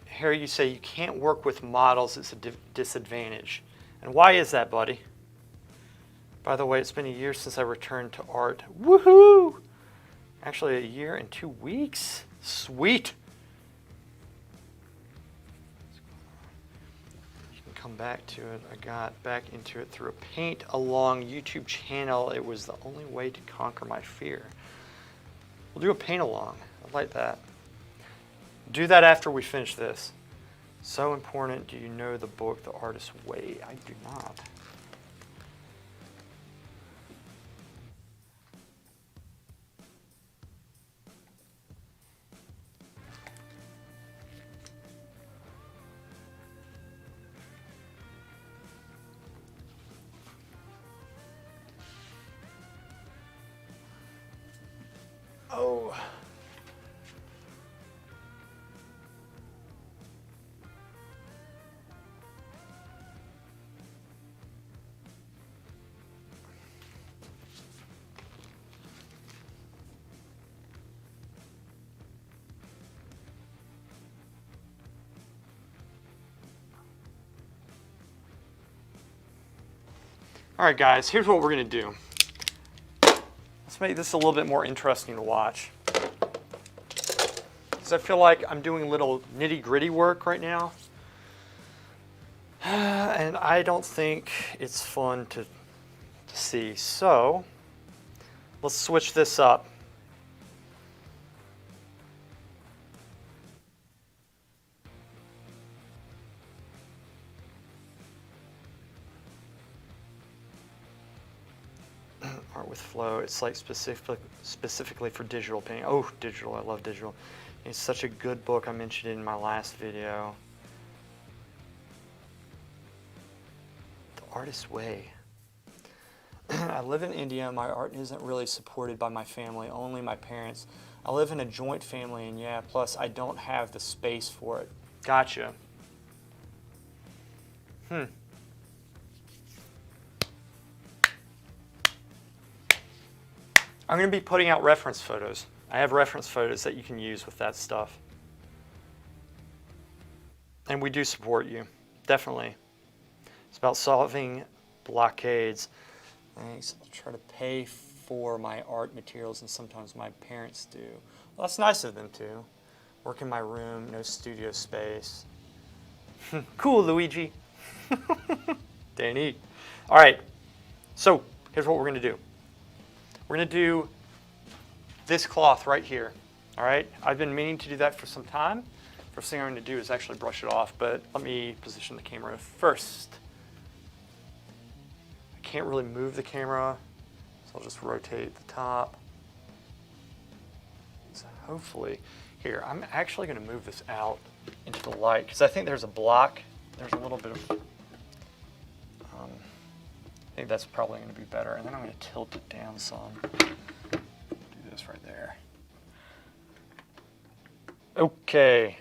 [SPEAKER 1] Harry, you say you can't work with models, it's a disadvantage. And why is that, buddy? By the way, it's been a year since I returned to art. Woohoo! Actually, a year and 2 weeks? Sweet! You can come back to it. I got back into it through a paint along YouTube channel. It was the only way to conquer my fear. We'll do a paint along. I like that. Do that after we finish this. So important. Do you know the book, The Artist's Way? I do not. Oh. All right, guys, here's what we're gonna do. Let's make this a little bit more interesting to watch. Because I feel like I'm doing little nitty-gritty work right now. And I don't think it's fun to see. So, let's switch this up. Art with flow. It's like specifically for digital painting. Oh, digital. I love digital. It's such a good book. I mentioned it in my last video. The Artist's Way. I live in India. My art isn't really supported by my family, only my parents. I live in a joint family, and yeah, plus I don't have the space for it. Gotcha. I'm going to be putting out reference photos. I have reference photos that you can use with that stuff. And we do support you, definitely. It's about solving blockades. Thanks. I'll try to pay for my art materials, and sometimes my parents do. Well, that's nice of them too. Work in my room, no studio space. Cool, Luigi. Danny. All right, so here's what we're going to do. We're going to do this cloth right here, all right? I've been meaning to do that for some time. First thing I'm going to do is actually brush it off, but let me position the camera first. I can't really move the camera, so I'll just rotate the top. So hopefully, here, I'm actually going to move this out into the light, because I think there's a block. There's a little bit of I think that's probably going to be better. And then I'm going to tilt it down some. Do this right there. Okay.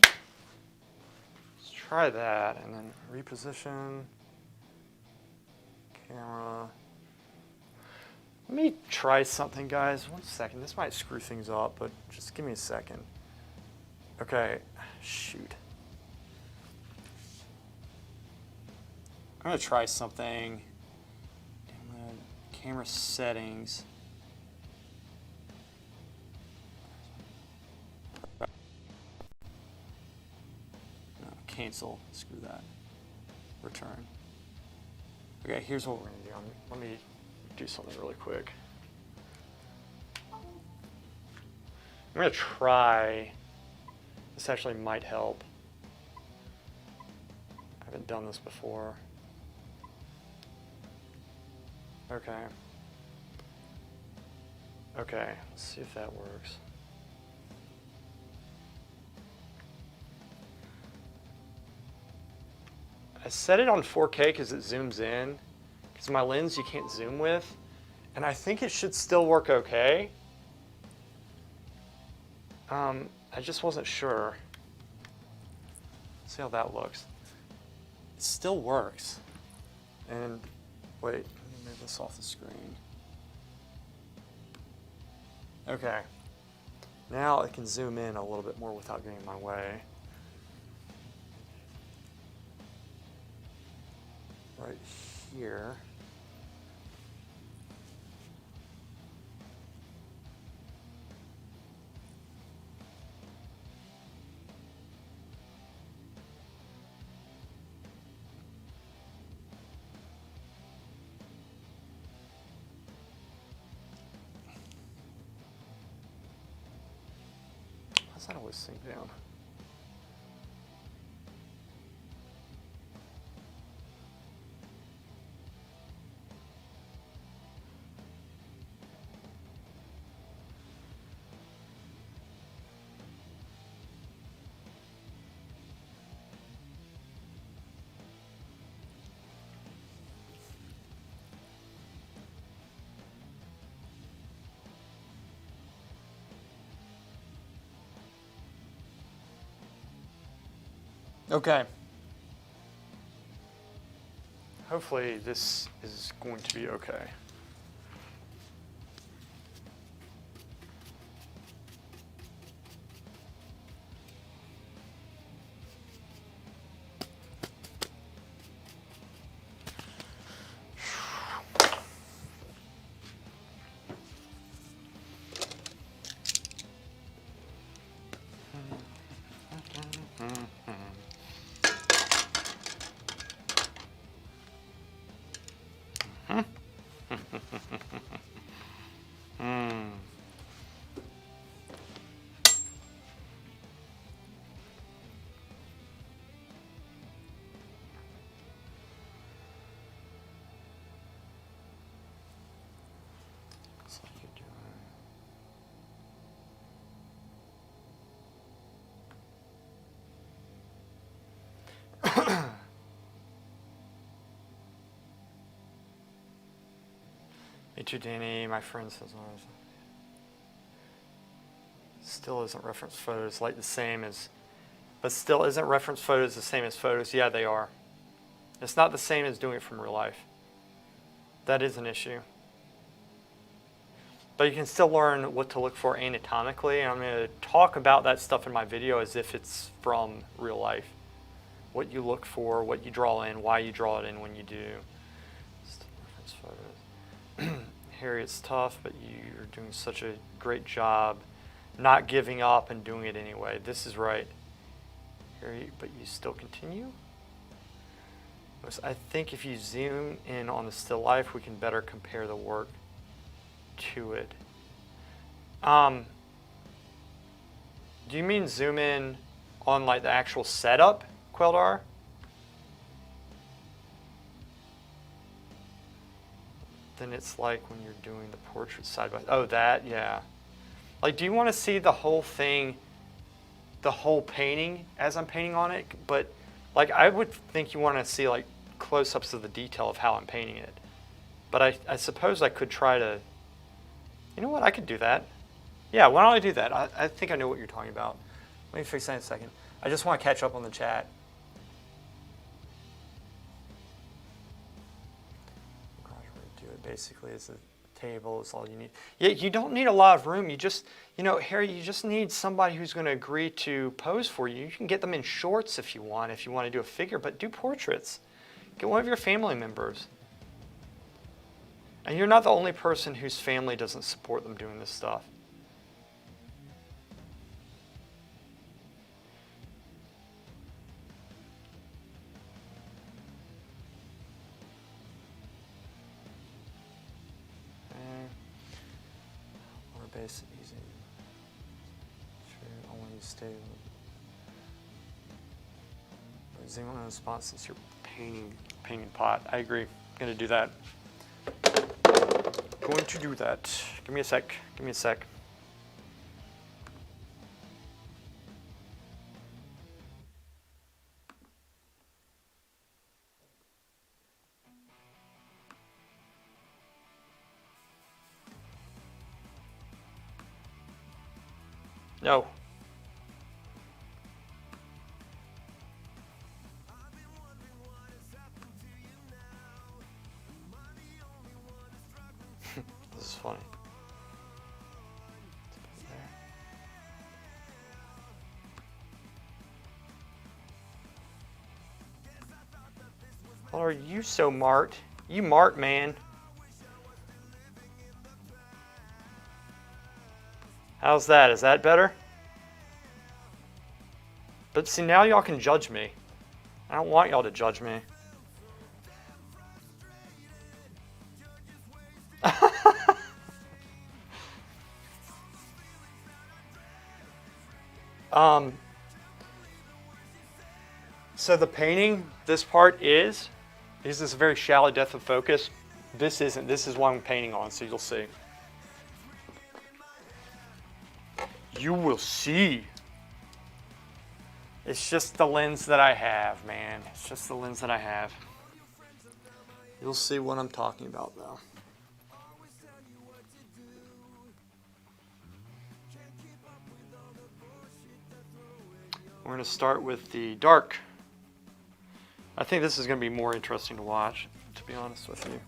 [SPEAKER 1] Let's try that and then reposition. Camera. Let me try something, guys. 1 second. This might screw things up, but just give me a second. Okay. Shoot. I'm going to try something. Camera settings. No, cancel. Screw that. Return. Okay, here's what we're going to do. Let me do something really quick. I'm going to try. This actually might help. I haven't done this before. Okay. Okay, let's see if that works. I set it on 4K because it zooms in. Because my lens you can't zoom with. And I think it should still work okay. I just wasn't sure. Let's see how that looks. It still works. And wait, let me move this off the screen. Okay. Now I can zoom in a little bit more without getting in my way. Right here. How's that always sink down? Okay. Hopefully this is going to be okay. Looks like you're doing. Me too, Danny. My friend says still isn't reference photos like the same as, but still isn't reference photos the same as photos? Yeah, they are. It's not the same as doing it from real life. That is an issue. But you can still learn what to look for anatomically, and I'm going to talk about that stuff in my video as if it's from real life. What you look for, what you draw in, why you draw it in when you do. Still reference photos. Harry, it's tough, but you're doing such a great job not giving up and doing it anyway. This is right. Harry, but you still continue? I think if you zoom in on the still life, we can better compare the work to it. Do you mean zoom in on like the actual setup, Queldar? Then it's like when you're doing the portrait side by, oh, that, yeah. Like, do you want to see the whole thing, the whole painting as I'm painting on it? But like, I would think you want to see like close-ups of the detail of how I'm painting it. But I suppose I could try to, you know what, I could do that. Yeah, why don't I do that? I think I know what you're talking about. Let me fix that in a second. I just want to catch up on the chat. Do it basically as a table is all you need. Yeah, you don't need a lot of room. You just, you know, Harry, you just need somebody who's going to agree to pose for you. You can get them in shorts if you want to do a figure, but do portraits. Get one of your family members. And you're not the only person whose family doesn't support them doing this stuff. Or base easy. Sure, I want you to stay. Is anyone on the spot since you're painting pot? I agree. I'm gonna do that. Going to do that. Give me a sec. Give me a sec. No. This is funny. Well, are you so Mart? You Mart, man. How's that? Is that better? But see, now y'all can judge me. I don't want y'all to judge me. So the painting, this part is this a very shallow depth of focus? This isn't. This is what I'm painting on, so you'll see. You will see. It's just the lens that I have, man. It's just the lens that I have. You'll see what I'm talking about, though. We're going to start with the dark. I think this is going to be more interesting to watch, to be honest with you.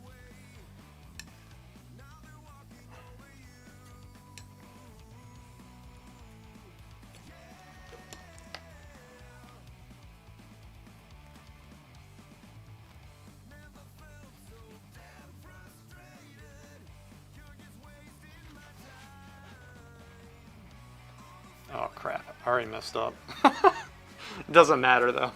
[SPEAKER 1] Oh crap, I already messed up. It doesn't matter though.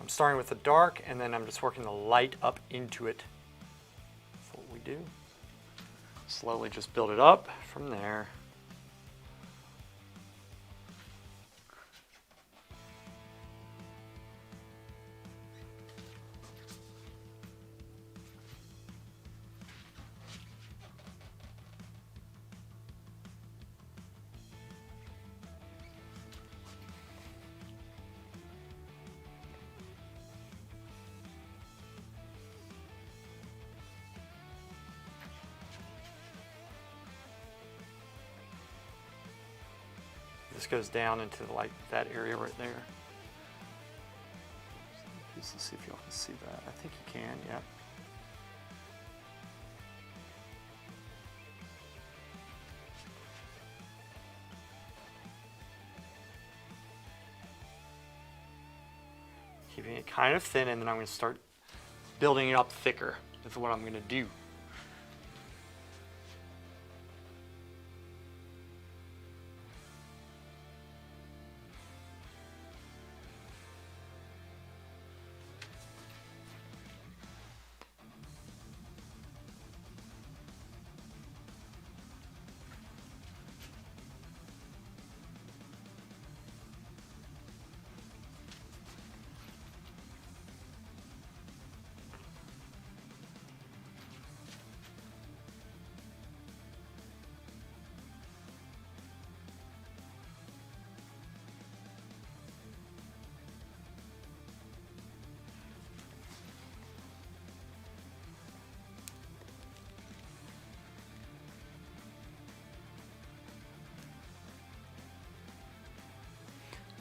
[SPEAKER 1] I'm starting with the dark, and then I'm just working the light up into it. That's what we do. Slowly just build it up from there. This goes down into like that area right there. Let's see if y'all can see that. I think you can, yeah. Keeping it kind of thin, and then I'm going to start building it up thicker. That's what I'm going to do.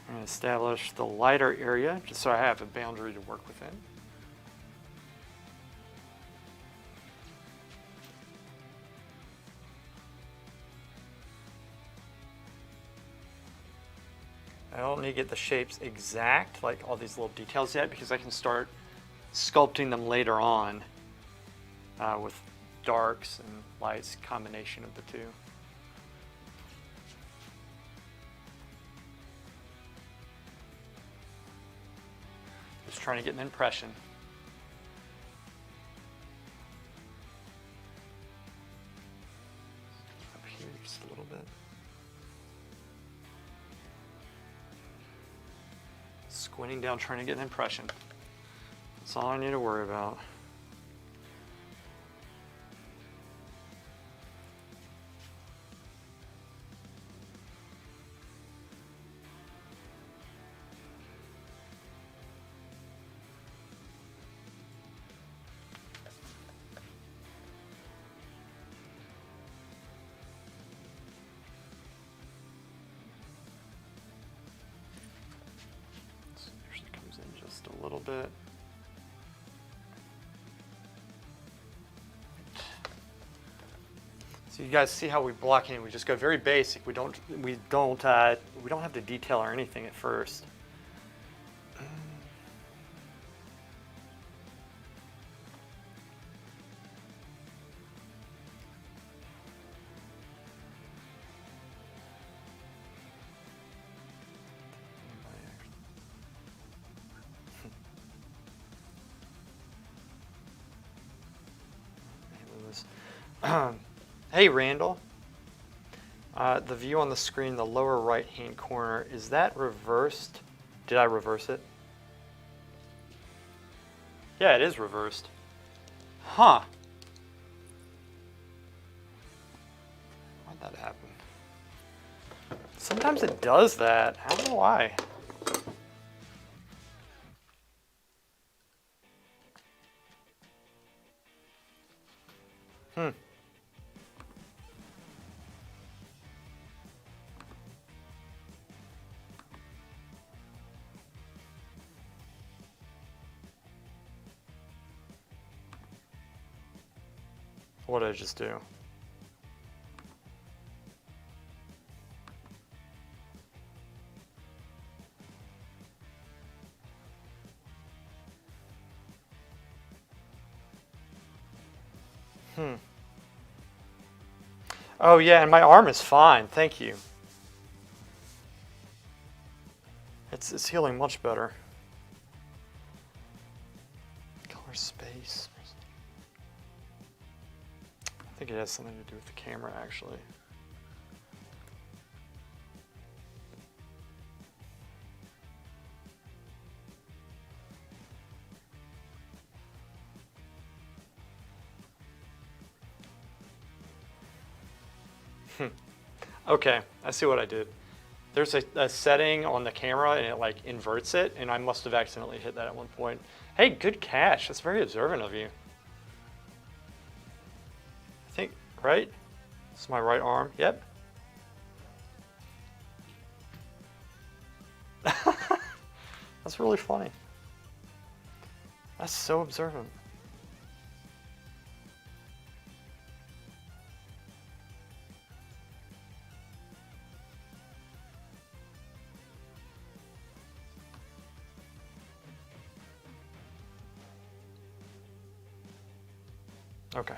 [SPEAKER 1] I'm going to establish the lighter area just so I have a boundary to work within. I don't need to get the shapes exact, like all these little details yet, because I can start sculpting them later on with darks and lights, combination of the two. Just trying to get an impression. Up here just a little bit. Squinting down, trying to get an impression. That's all I need to worry about. A little bit. So you guys see how we block in? We just go very basic. We don't have to detail or anything at first. Hey Randall, the view on the screen, the lower right hand corner, is that reversed? Did I reverse it? Yeah, it is reversed. Huh. Why'd that happen? Sometimes it does that. I don't know why. What did I just do? Oh yeah, and my arm is fine, thank you. It's healing much better. space. I think it has something to do with the camera, actually. Okay, I see what I did. There's a setting on the camera and it like inverts it, and I must have accidentally hit that at one point. Hey, good catch. That's very observant of you. I think, right? This is my right arm. Yep. That's really funny. That's so observant. Okay.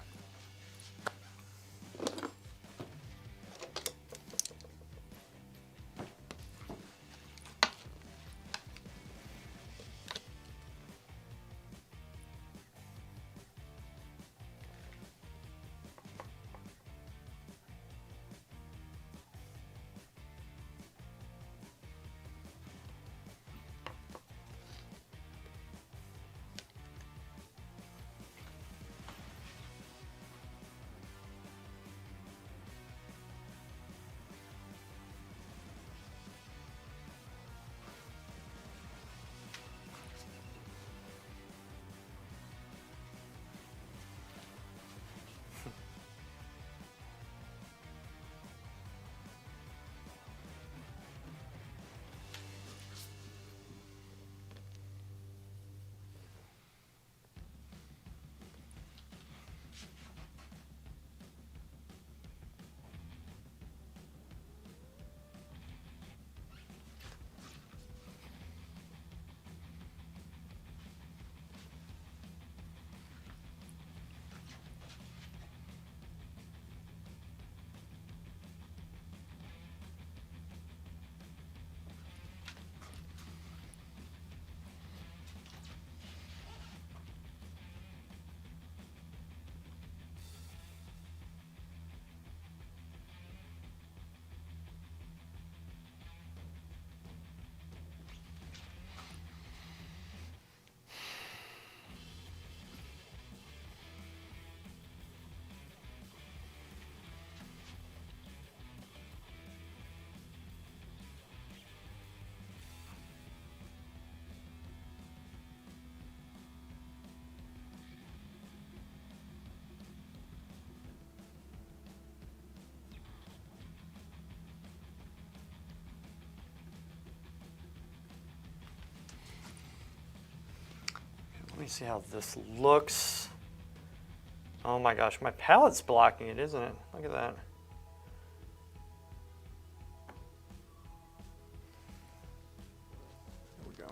[SPEAKER 1] Let me see how this looks. Oh my gosh, my palette's blocking it, isn't it? Look at that. There we go.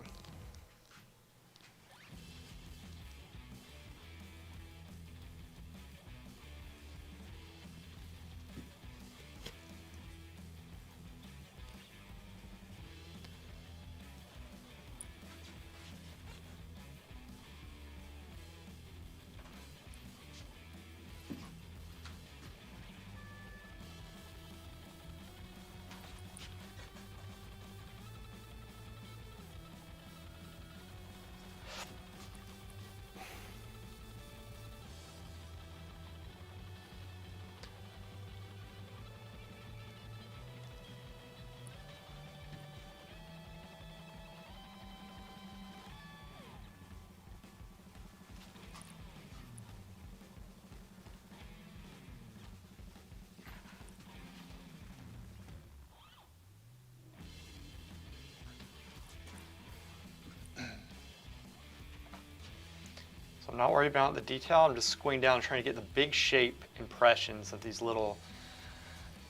[SPEAKER 1] So I'm not worried about the detail. I'm just squinting down trying to get the big shape impressions of these little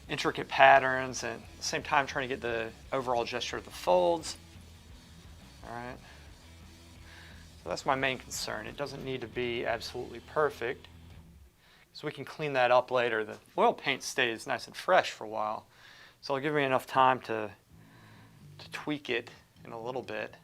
[SPEAKER 1] intricate patterns, and at the same time trying to get the overall gesture of the folds. All right. So that's my main concern. It doesn't need to be absolutely perfect, so we can clean that up later. The oil paint stays nice and fresh for a while, so it'll give me enough time to tweak it in a little bit.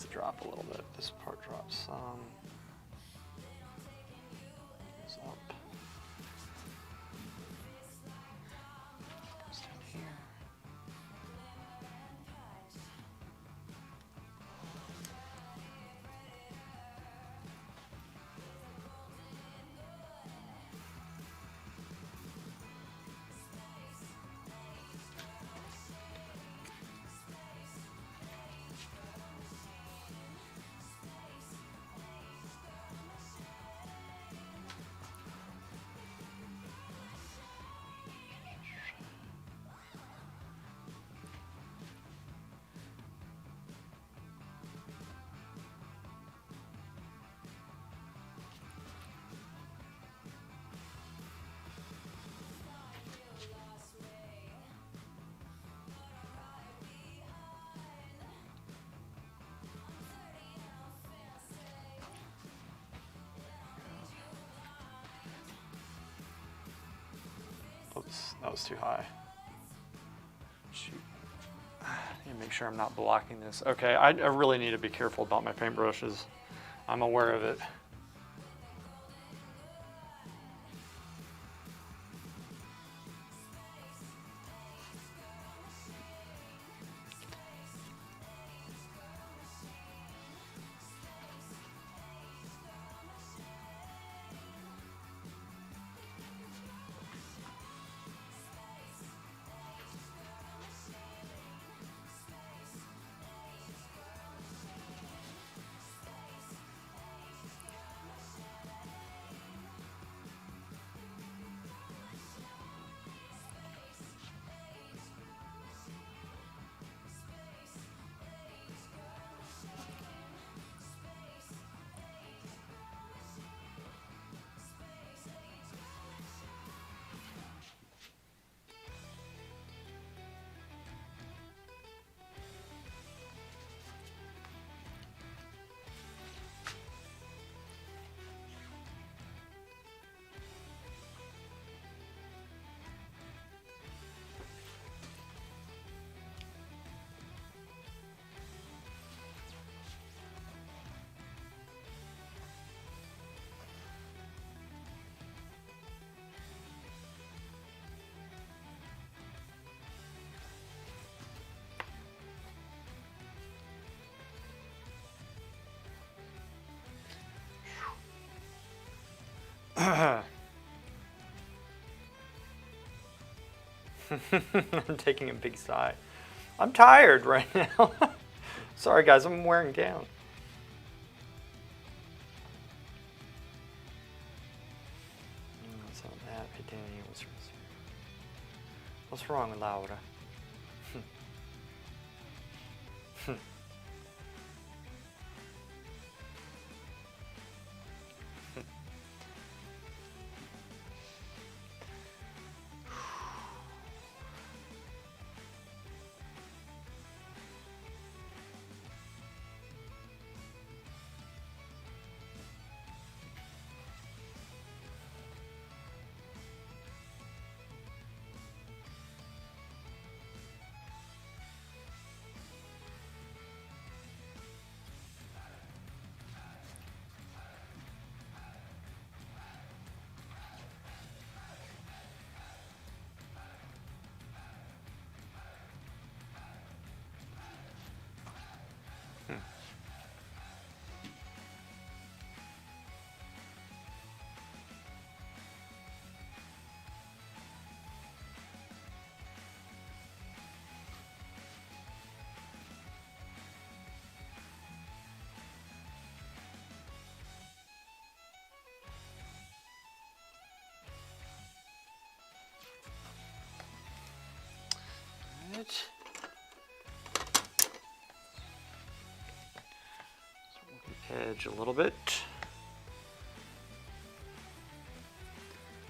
[SPEAKER 1] to drop a little bit. This part drops some. Goes up. Goes down here. Oops, that was too high. Shoot. I need to make sure I'm not blocking this. Okay, I really need to be careful about my paintbrushes. I'm aware of it. I'm taking a big sigh. I'm tired right now. Sorry guys, I'm wearing down. So that identity was. What's wrong with Laura? Right. So edge a little bit.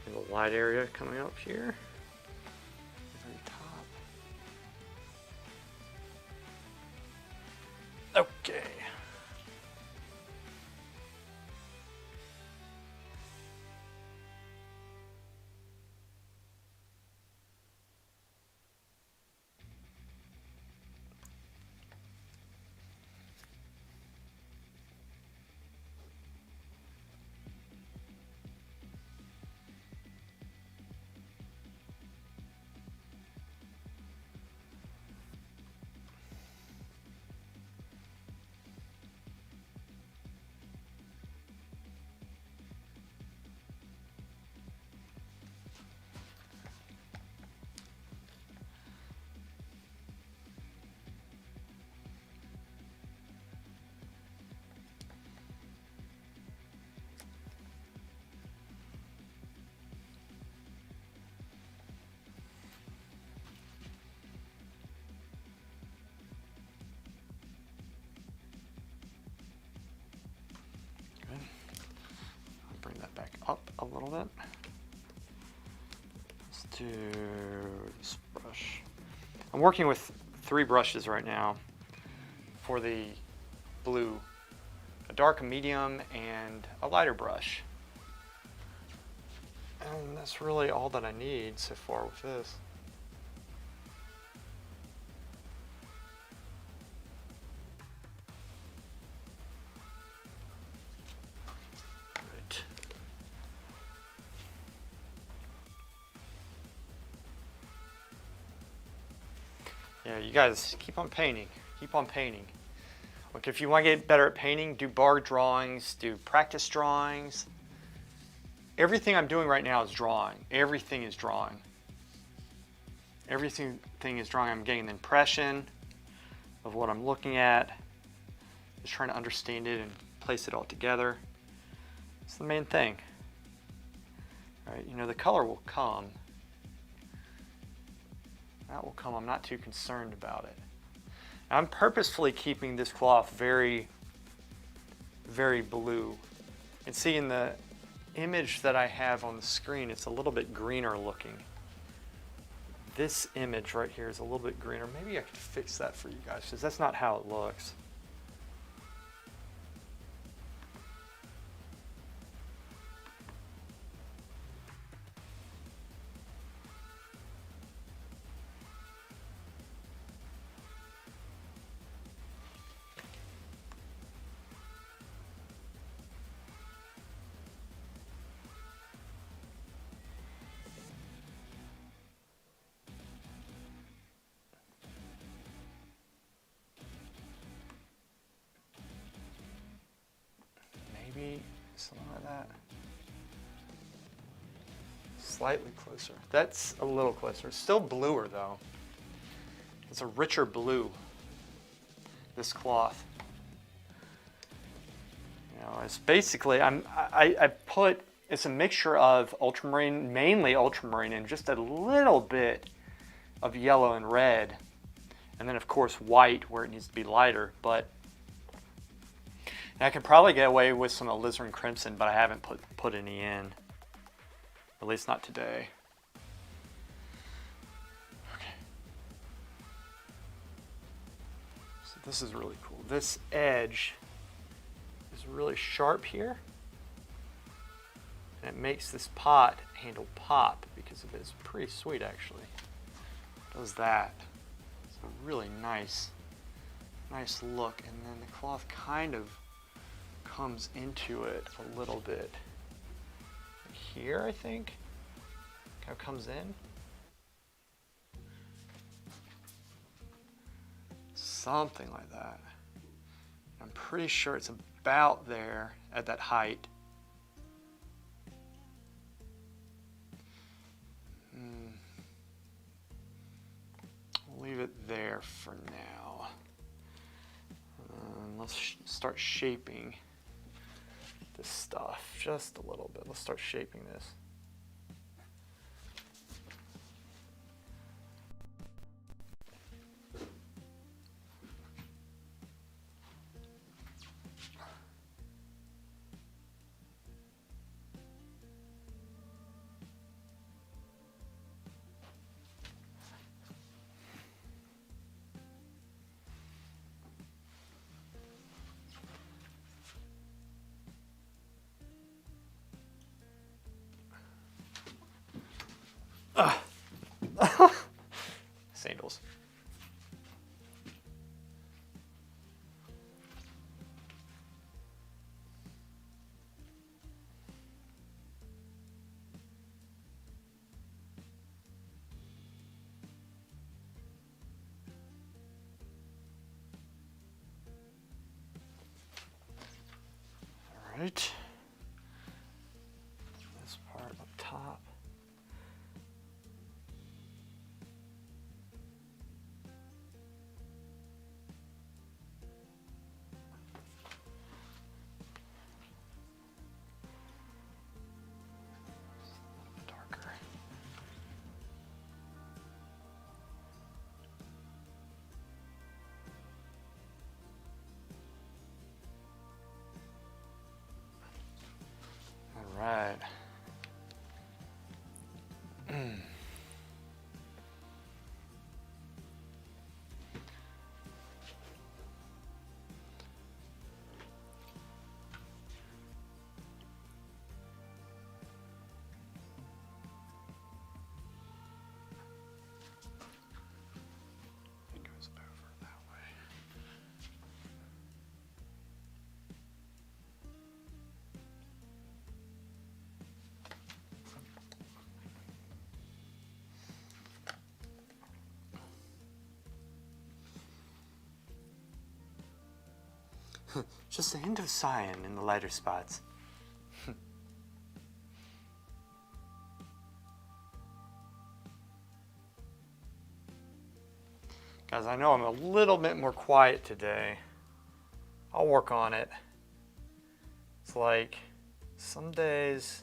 [SPEAKER 1] A wide area coming up here. Very top. Okay. little bit. Let's do this brush. I'm working with 3 brushes right now for the blue. A dark, a medium, and a lighter brush. And that's really all that I need so far with this. Right. Yeah, you guys keep on painting. Keep on painting. Look, if you want to get better at painting, do bar drawings, do practice drawings. Everything I'm doing right now is drawing. Everything is drawing. Everything is drawing. I'm getting an impression of what I'm looking at. Just trying to understand it and place it all together. It's the main thing. All right, you know, the color will come. That will come. I'm not too concerned about it. I'm purposefully keeping this cloth very, very blue. And see, in the image that I have on the screen, it's a little bit greener looking. This image right here is a little bit greener. Maybe I could fix that for you guys, because that's not how it looks. Maybe something like that. Slightly closer. That's a little closer. Still bluer though. It's a richer blue, this cloth. You know, it's basically, I put, it's a mixture of ultramarine, mainly ultramarine, and just a little bit of yellow and red. And then of course white where it needs to be lighter, but and I could probably get away with some alizarin crimson, but I haven't put any in. At least not today. Okay. So this is really cool. This edge is really sharp here. And it makes this pot handle pop because of it. It's pretty sweet actually. It does that. It's a really nice look. And then the cloth kind of comes into it a little bit. Here, I think, kind of comes in. Something like that. I'm pretty sure it's about there at that height. We'll leave it there for now. Let's start shaping this stuff just a little bit. Let's start shaping this. Sandals. All right. This part up top. Just a hint of cyan in the lighter spots. Guys, I know I'm a little bit more quiet today. I'll work on it. It's like some days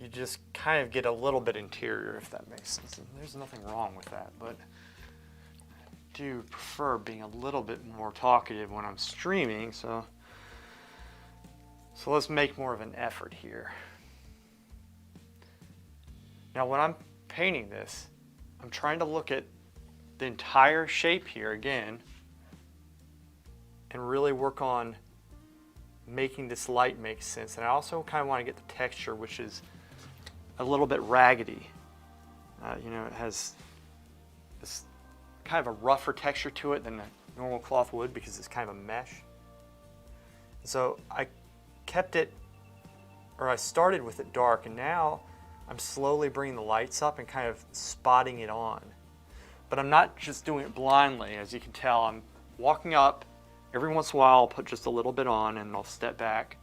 [SPEAKER 1] you just kind of get a little bit interior, if that makes sense. And there's nothing wrong with that, but I do prefer being a little bit more talkative when I'm streaming, so let's make more of an effort here. Now when I'm painting this, I'm trying to look at the entire shape here again and really work on making this light make sense. And I also kind of want to get the texture, which is a little bit raggedy. You know, it has this kind of a rougher texture to it than a normal cloth would because it's kind of a mesh. So I kept it, or I started with it dark, and now I'm slowly bringing the lights up and kind of spotting it on. But I'm not just doing it blindly. As you can tell, I'm walking up. Every once in a while, I'll put just a little bit on, and I'll step back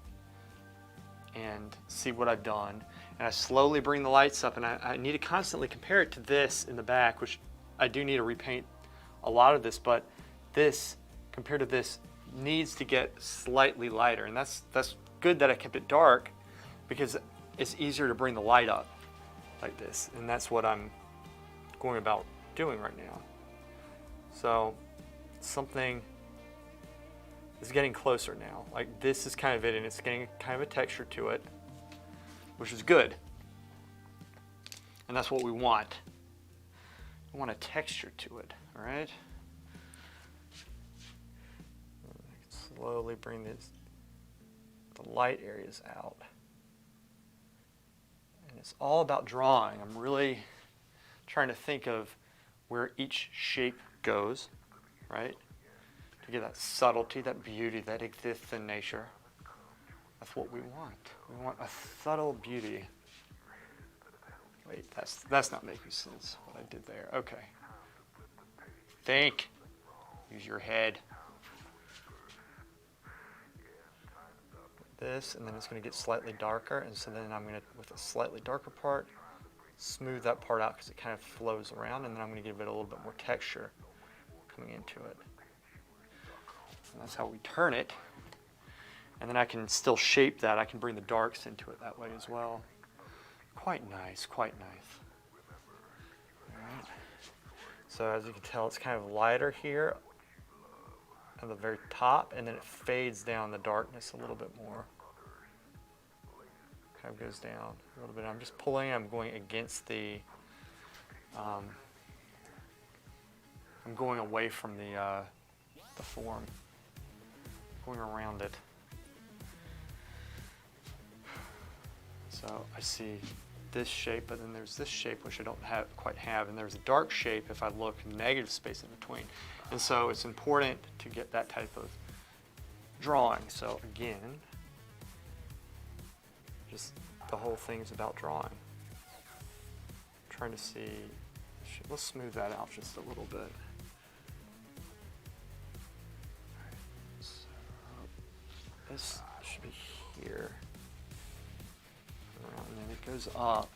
[SPEAKER 1] and see what I've done. And I slowly bring the lights up, and I need to constantly compare it to this in the back, which I do need to repaint a lot of this, but this, compared to this, needs to get slightly lighter. And that's good that I kept it dark, because it's easier to bring the light up like this. And that's what I'm going about doing right now. So something is getting closer now. Like this is kind of it, and it's getting kind of a texture to it, which is good. And that's what we want. We want a texture to it, all right? Slowly bring the light areas out. And it's all about drawing. I'm really trying to think of where each shape goes, right? To get that subtlety, that beauty that exists in nature. That's what we want. We want a subtle beauty. Wait, that's not making sense, what I did there. Okay. Think. Use your head. This, and then it's going to get slightly darker, and so then I'm going to, with a slightly darker part, smooth that part out because it kind of flows around, and then I'm going to give it a little bit more texture coming into it. And that's how we turn it. And then I can still shape that. I can bring the darks into it that way as well. Quite nice, quite nice. All right. So as you can tell, it's kind of lighter here at the very top, and then it fades down the darkness a little bit more. Kind of goes down a little bit. I'm just pulling, I'm going against the, I'm going away from the form, going around it. So I see this shape, but then there's this shape which I don't quite have, and there's a dark shape if I look negative space in between. And so it's important to get that type of drawing. So again, just the whole thing's about drawing. I'm trying to see, let's smooth that out just a little bit. So this should be here. And then it goes up,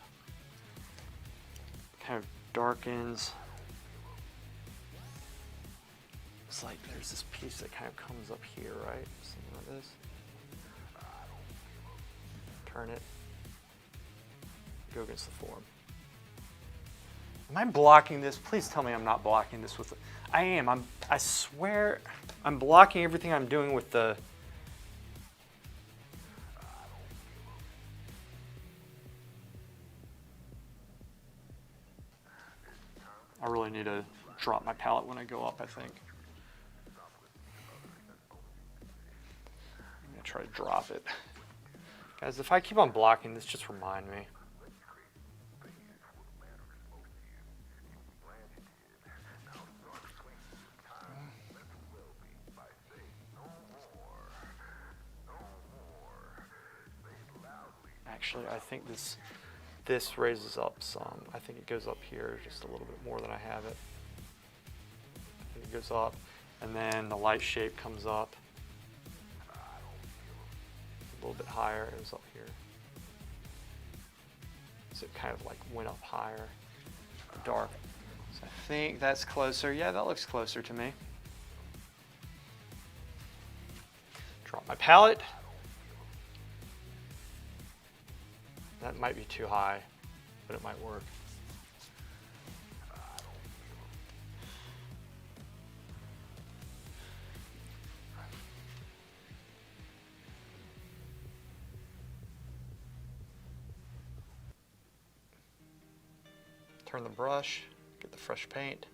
[SPEAKER 1] kind of darkens. It's like there's this piece that kind of comes up here, right? Something like this. Turn it, go against the form. Am I blocking this? Please tell me I'm not blocking this with, I am, I swear I'm blocking everything I'm doing with the, I really need to drop my palette when I go up, I think. I'm gonna try to drop it. Guys, if I keep on blocking this, just remind me. Actually, I think this raises up some. I think it goes up here just a little bit more than I have it. I think it goes up, and then the light shape comes up. little bit higher. It was up here. So it kind of like went up higher, dark. So I think that's closer. Yeah, that looks closer to me. Drop my palette. That might be too high, but it might work. Turn the brush, get the fresh paint.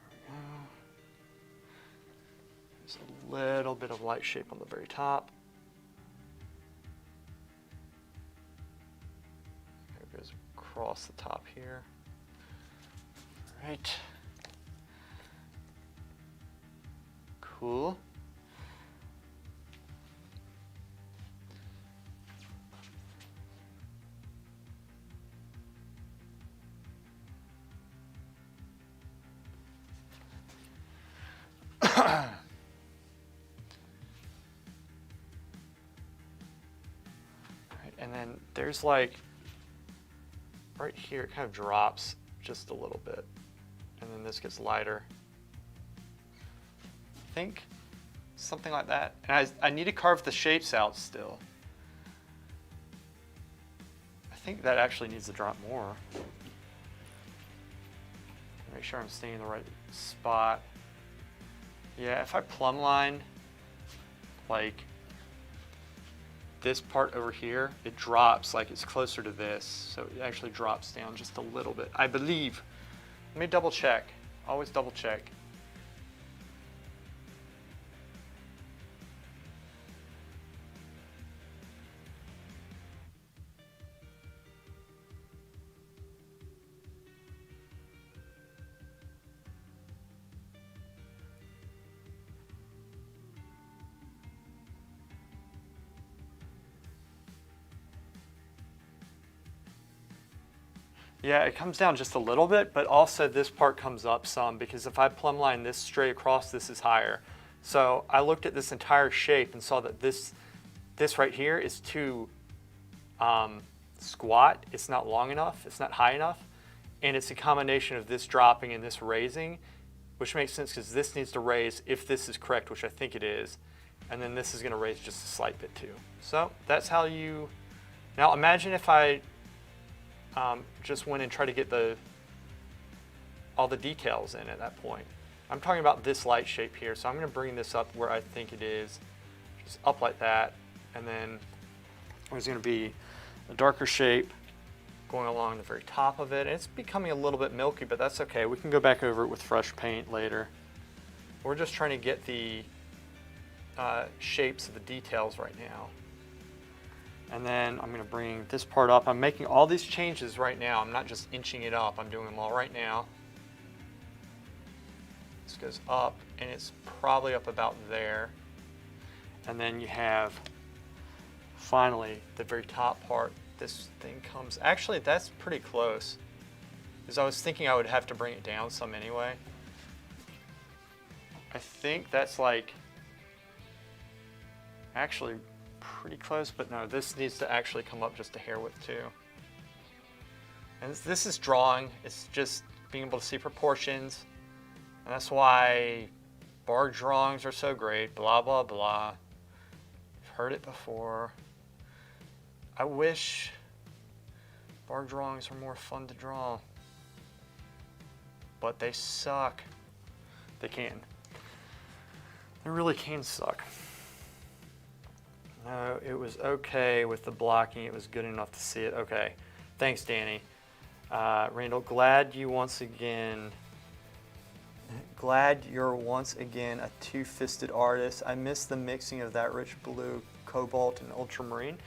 [SPEAKER 1] There we go. There's a little bit of light shape on the very top. There it goes across the top here. All right. Cool. And then there's like, right here, it kind of drops just a little bit. And then this gets lighter. I think something like that. And I need to carve the shapes out still. I think that actually needs to drop more. Make sure I'm staying in the right spot. Yeah, if I plumb line, like, this part over here, it drops like it's closer to this, so it actually drops down just a little bit, I believe. Let me double check. Always double check. Yeah, it comes down just a little bit, but also this part comes up some, because if I plumb line this straight across, this is higher. So I looked at this entire shape and saw that this right here is too squat. It's not long enough, it's not high enough, and it's a combination of this dropping and this raising, which makes sense because this needs to raise if this is correct, which I think it is, and then this is going to raise just a slight bit too. So that's how you, now imagine if I just went and tried to get all the details in at that point. I'm talking about this light shape here, so I'm going to bring this up where I think it is, just up like that, and then there's going to be a darker shape going along the very top of it. And it's becoming a little bit milky, but that's okay. We can go back over it with fresh paint later. We're just trying to get the shapes of the details right now. And then I'm going to bring this part up. I'm making all these changes right now. I'm not just inching it up. I'm doing them all right now. This goes up, and it's probably up about there. And then you have, finally, the very top part. This thing comes, actually that's pretty close, because I was thinking I would have to bring it down some anyway. I think that's like, actually pretty close, but no, this needs to actually come up just a hair width too. And this is drawing, it's just being able to see proportions, and that's why bar drawings are so great, blah, blah, blah. I've heard it before. I wish bar drawings were more fun to draw, but they suck. They can. They really can suck. No, it was okay with the blocking. It was good enough to see it. Okay, thanks, Danny. Randall, glad you're once again a two-fisted artist. I miss the mixing of that rich blue, cobalt, and ultramarine.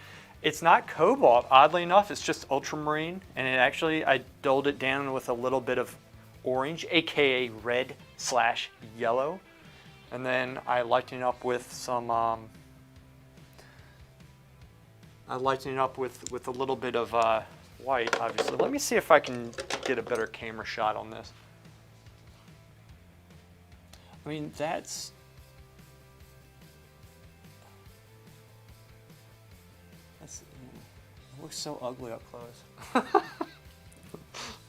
[SPEAKER 1] It's not cobalt, oddly enough, it's just ultramarine, and it actually, I dulled it down with a little bit of orange, aka red/yellow, and then I lightened it up with some, with a little bit of white, obviously. Let me see if I can get a better camera shot on this. I mean, that's It looks so ugly up close.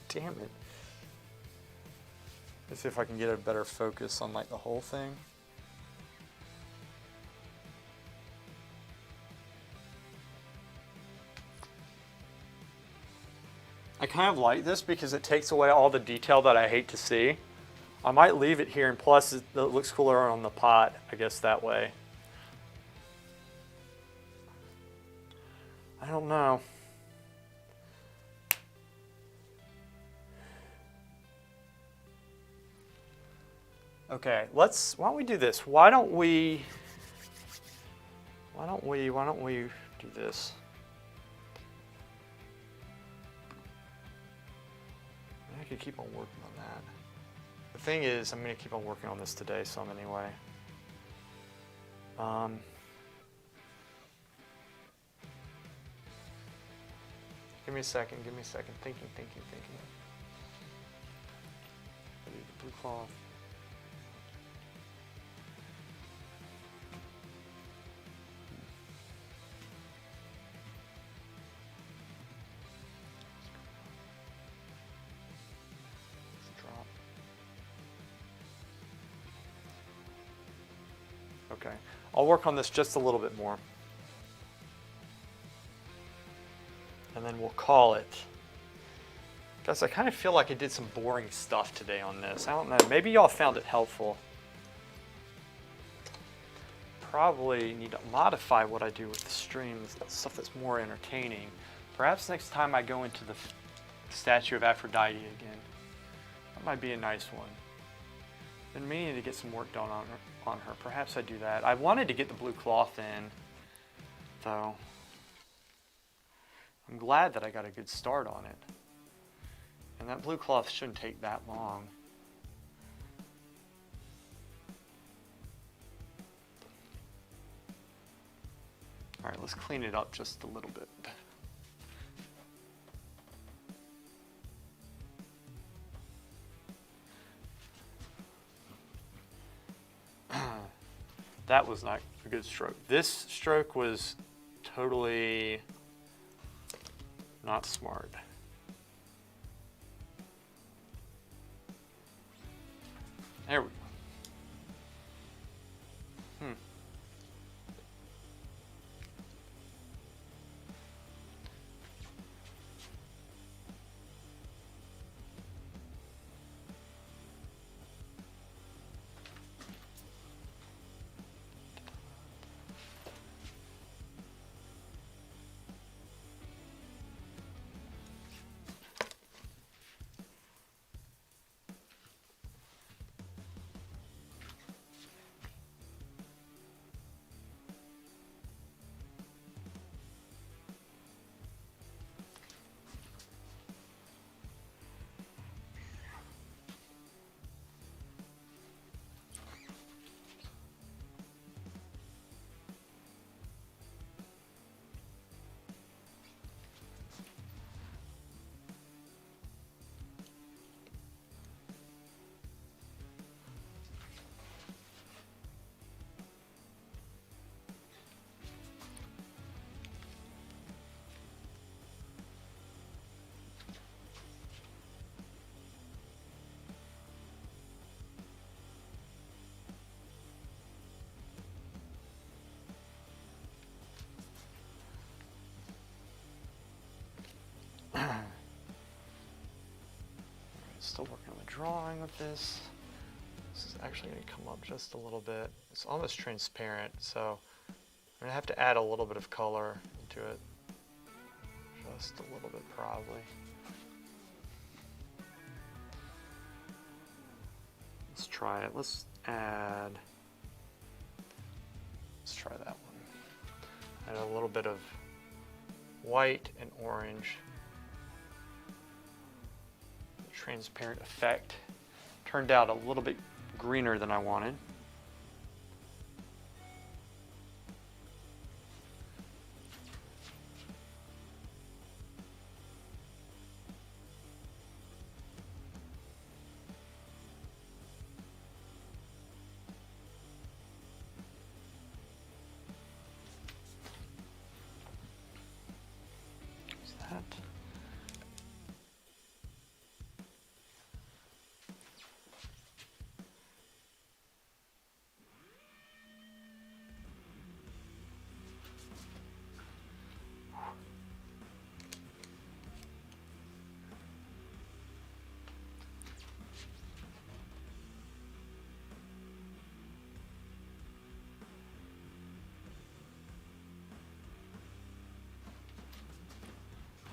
[SPEAKER 1] Damn it. Let's see if I can get a better focus on like the whole thing. I kind of like this because it takes away all the detail that I hate to see. I might leave it here, and plus it looks cooler on the pot, I guess, that way. I don't know. Okay, why don't we do this? Why don't we do this? I could keep on working on that. The thing is, I'm going to keep on working on this today some anyway. Give me a second, thinking. I need the blue cloth. Okay, I'll work on this just a little bit more. And then we'll call it. Guys, I kind of feel like I did some boring stuff today on this. I don't know, maybe y'all found it helpful. Probably need to modify what I do with the streams, stuff that's more entertaining. Perhaps next time I go into the statue of Aphrodite again. That might be a nice one. Been meaning to get some work done on her. Perhaps I do that. I wanted to get the blue cloth in, though. I'm glad that I got a good start on it. And that blue cloth shouldn't take that long. All right, let's clean it up just a little bit. That was not a good stroke. This stroke was totally not smart. There we go. Still working on the drawing with this. This is actually going to come up just a little bit. It's almost transparent, so I'm going to have to add a little bit of color into it. Just a little bit, probably. Let's try it. Let's try that one. Add a little bit of white and orange. Transparent effect. Turned out a little bit greener than I wanted. that.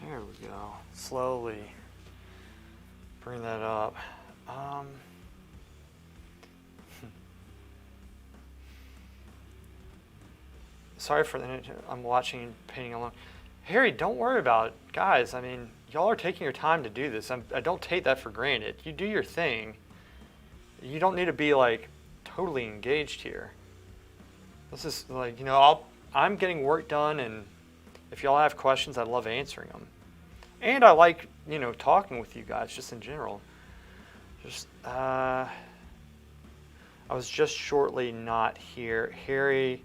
[SPEAKER 1] There we go. Slowly bring that up. Sorry for the I'm watching painting along. Harry, don't worry about it. Guys, I mean, y'all are taking your time to do this. I don't take that for granted. You do your thing. You don't need to be like totally engaged here. This is like, I'm getting work done, and if y'all have questions, I love answering them. And I like, talking with you guys just in general. I was just shortly not here. Harry,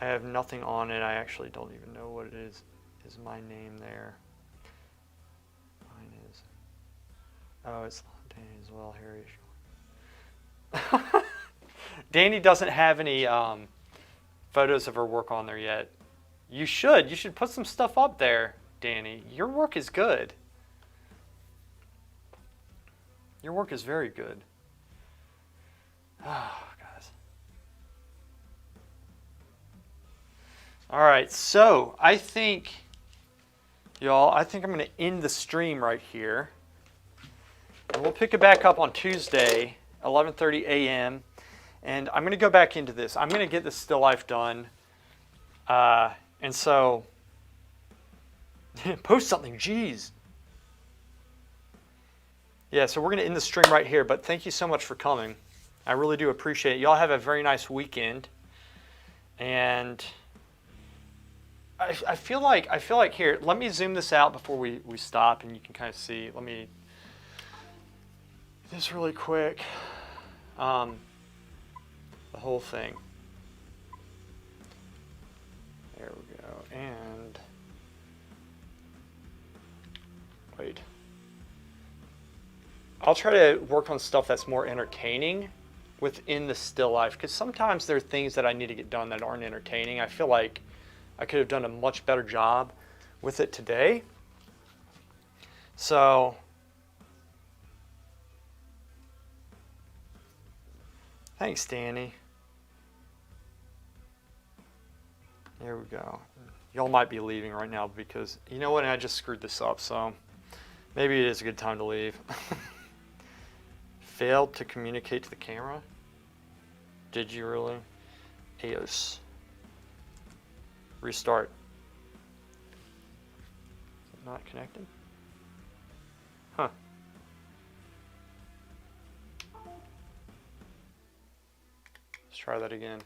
[SPEAKER 1] I have nothing on it. I actually don't even know what it is. Is my name there? Mine is. Oh, it's Danny as well, Harry. Danny doesn't have any photos of her work on there yet. You should. You should put some stuff up there, Danny. Your work is good. Your work is very good. Oh, guys. All right, so I think, y'all, I'm going to end the stream right here. And we'll pick it back up on Tuesday, 11:30 a.m. And I'm going to go back into this. I'm going to get this still life done. And so, post something, geez. Yeah, so we're going to end the stream right here, but thank you so much for coming. I really do appreciate it. Y'all have a very nice weekend. And I feel like here, let me zoom this out before we stop, and you can kind of see. Let me do this really quick. The whole thing. There we go. And wait. I'll try to work on stuff that's more entertaining within the still life, because sometimes there are things that I need to get done that aren't entertaining. I feel like I could have done a much better job with it today. So thanks, Danny. There we go. Y'all might be leaving right now because, you know what, I just screwed this up, so maybe it is a good time to leave. Failed to communicate to the camera? Did you really? EOS. Restart. Not connected? Huh. Let's try that again.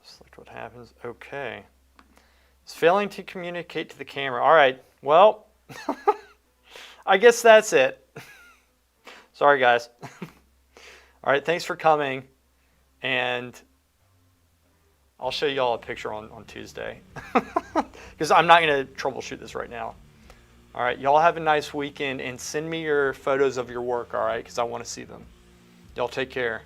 [SPEAKER 1] Select what happens. Okay. It's failing to communicate to the camera. All right. Well, I guess that's it. Sorry, guys. All right. Thanks for coming. And I'll show you all a picture on Tuesday. Because I'm not going to troubleshoot this right now. All right. Y'all have a nice weekend. And send me your photos of your work, all right? Because I want to see them. Y'all take care.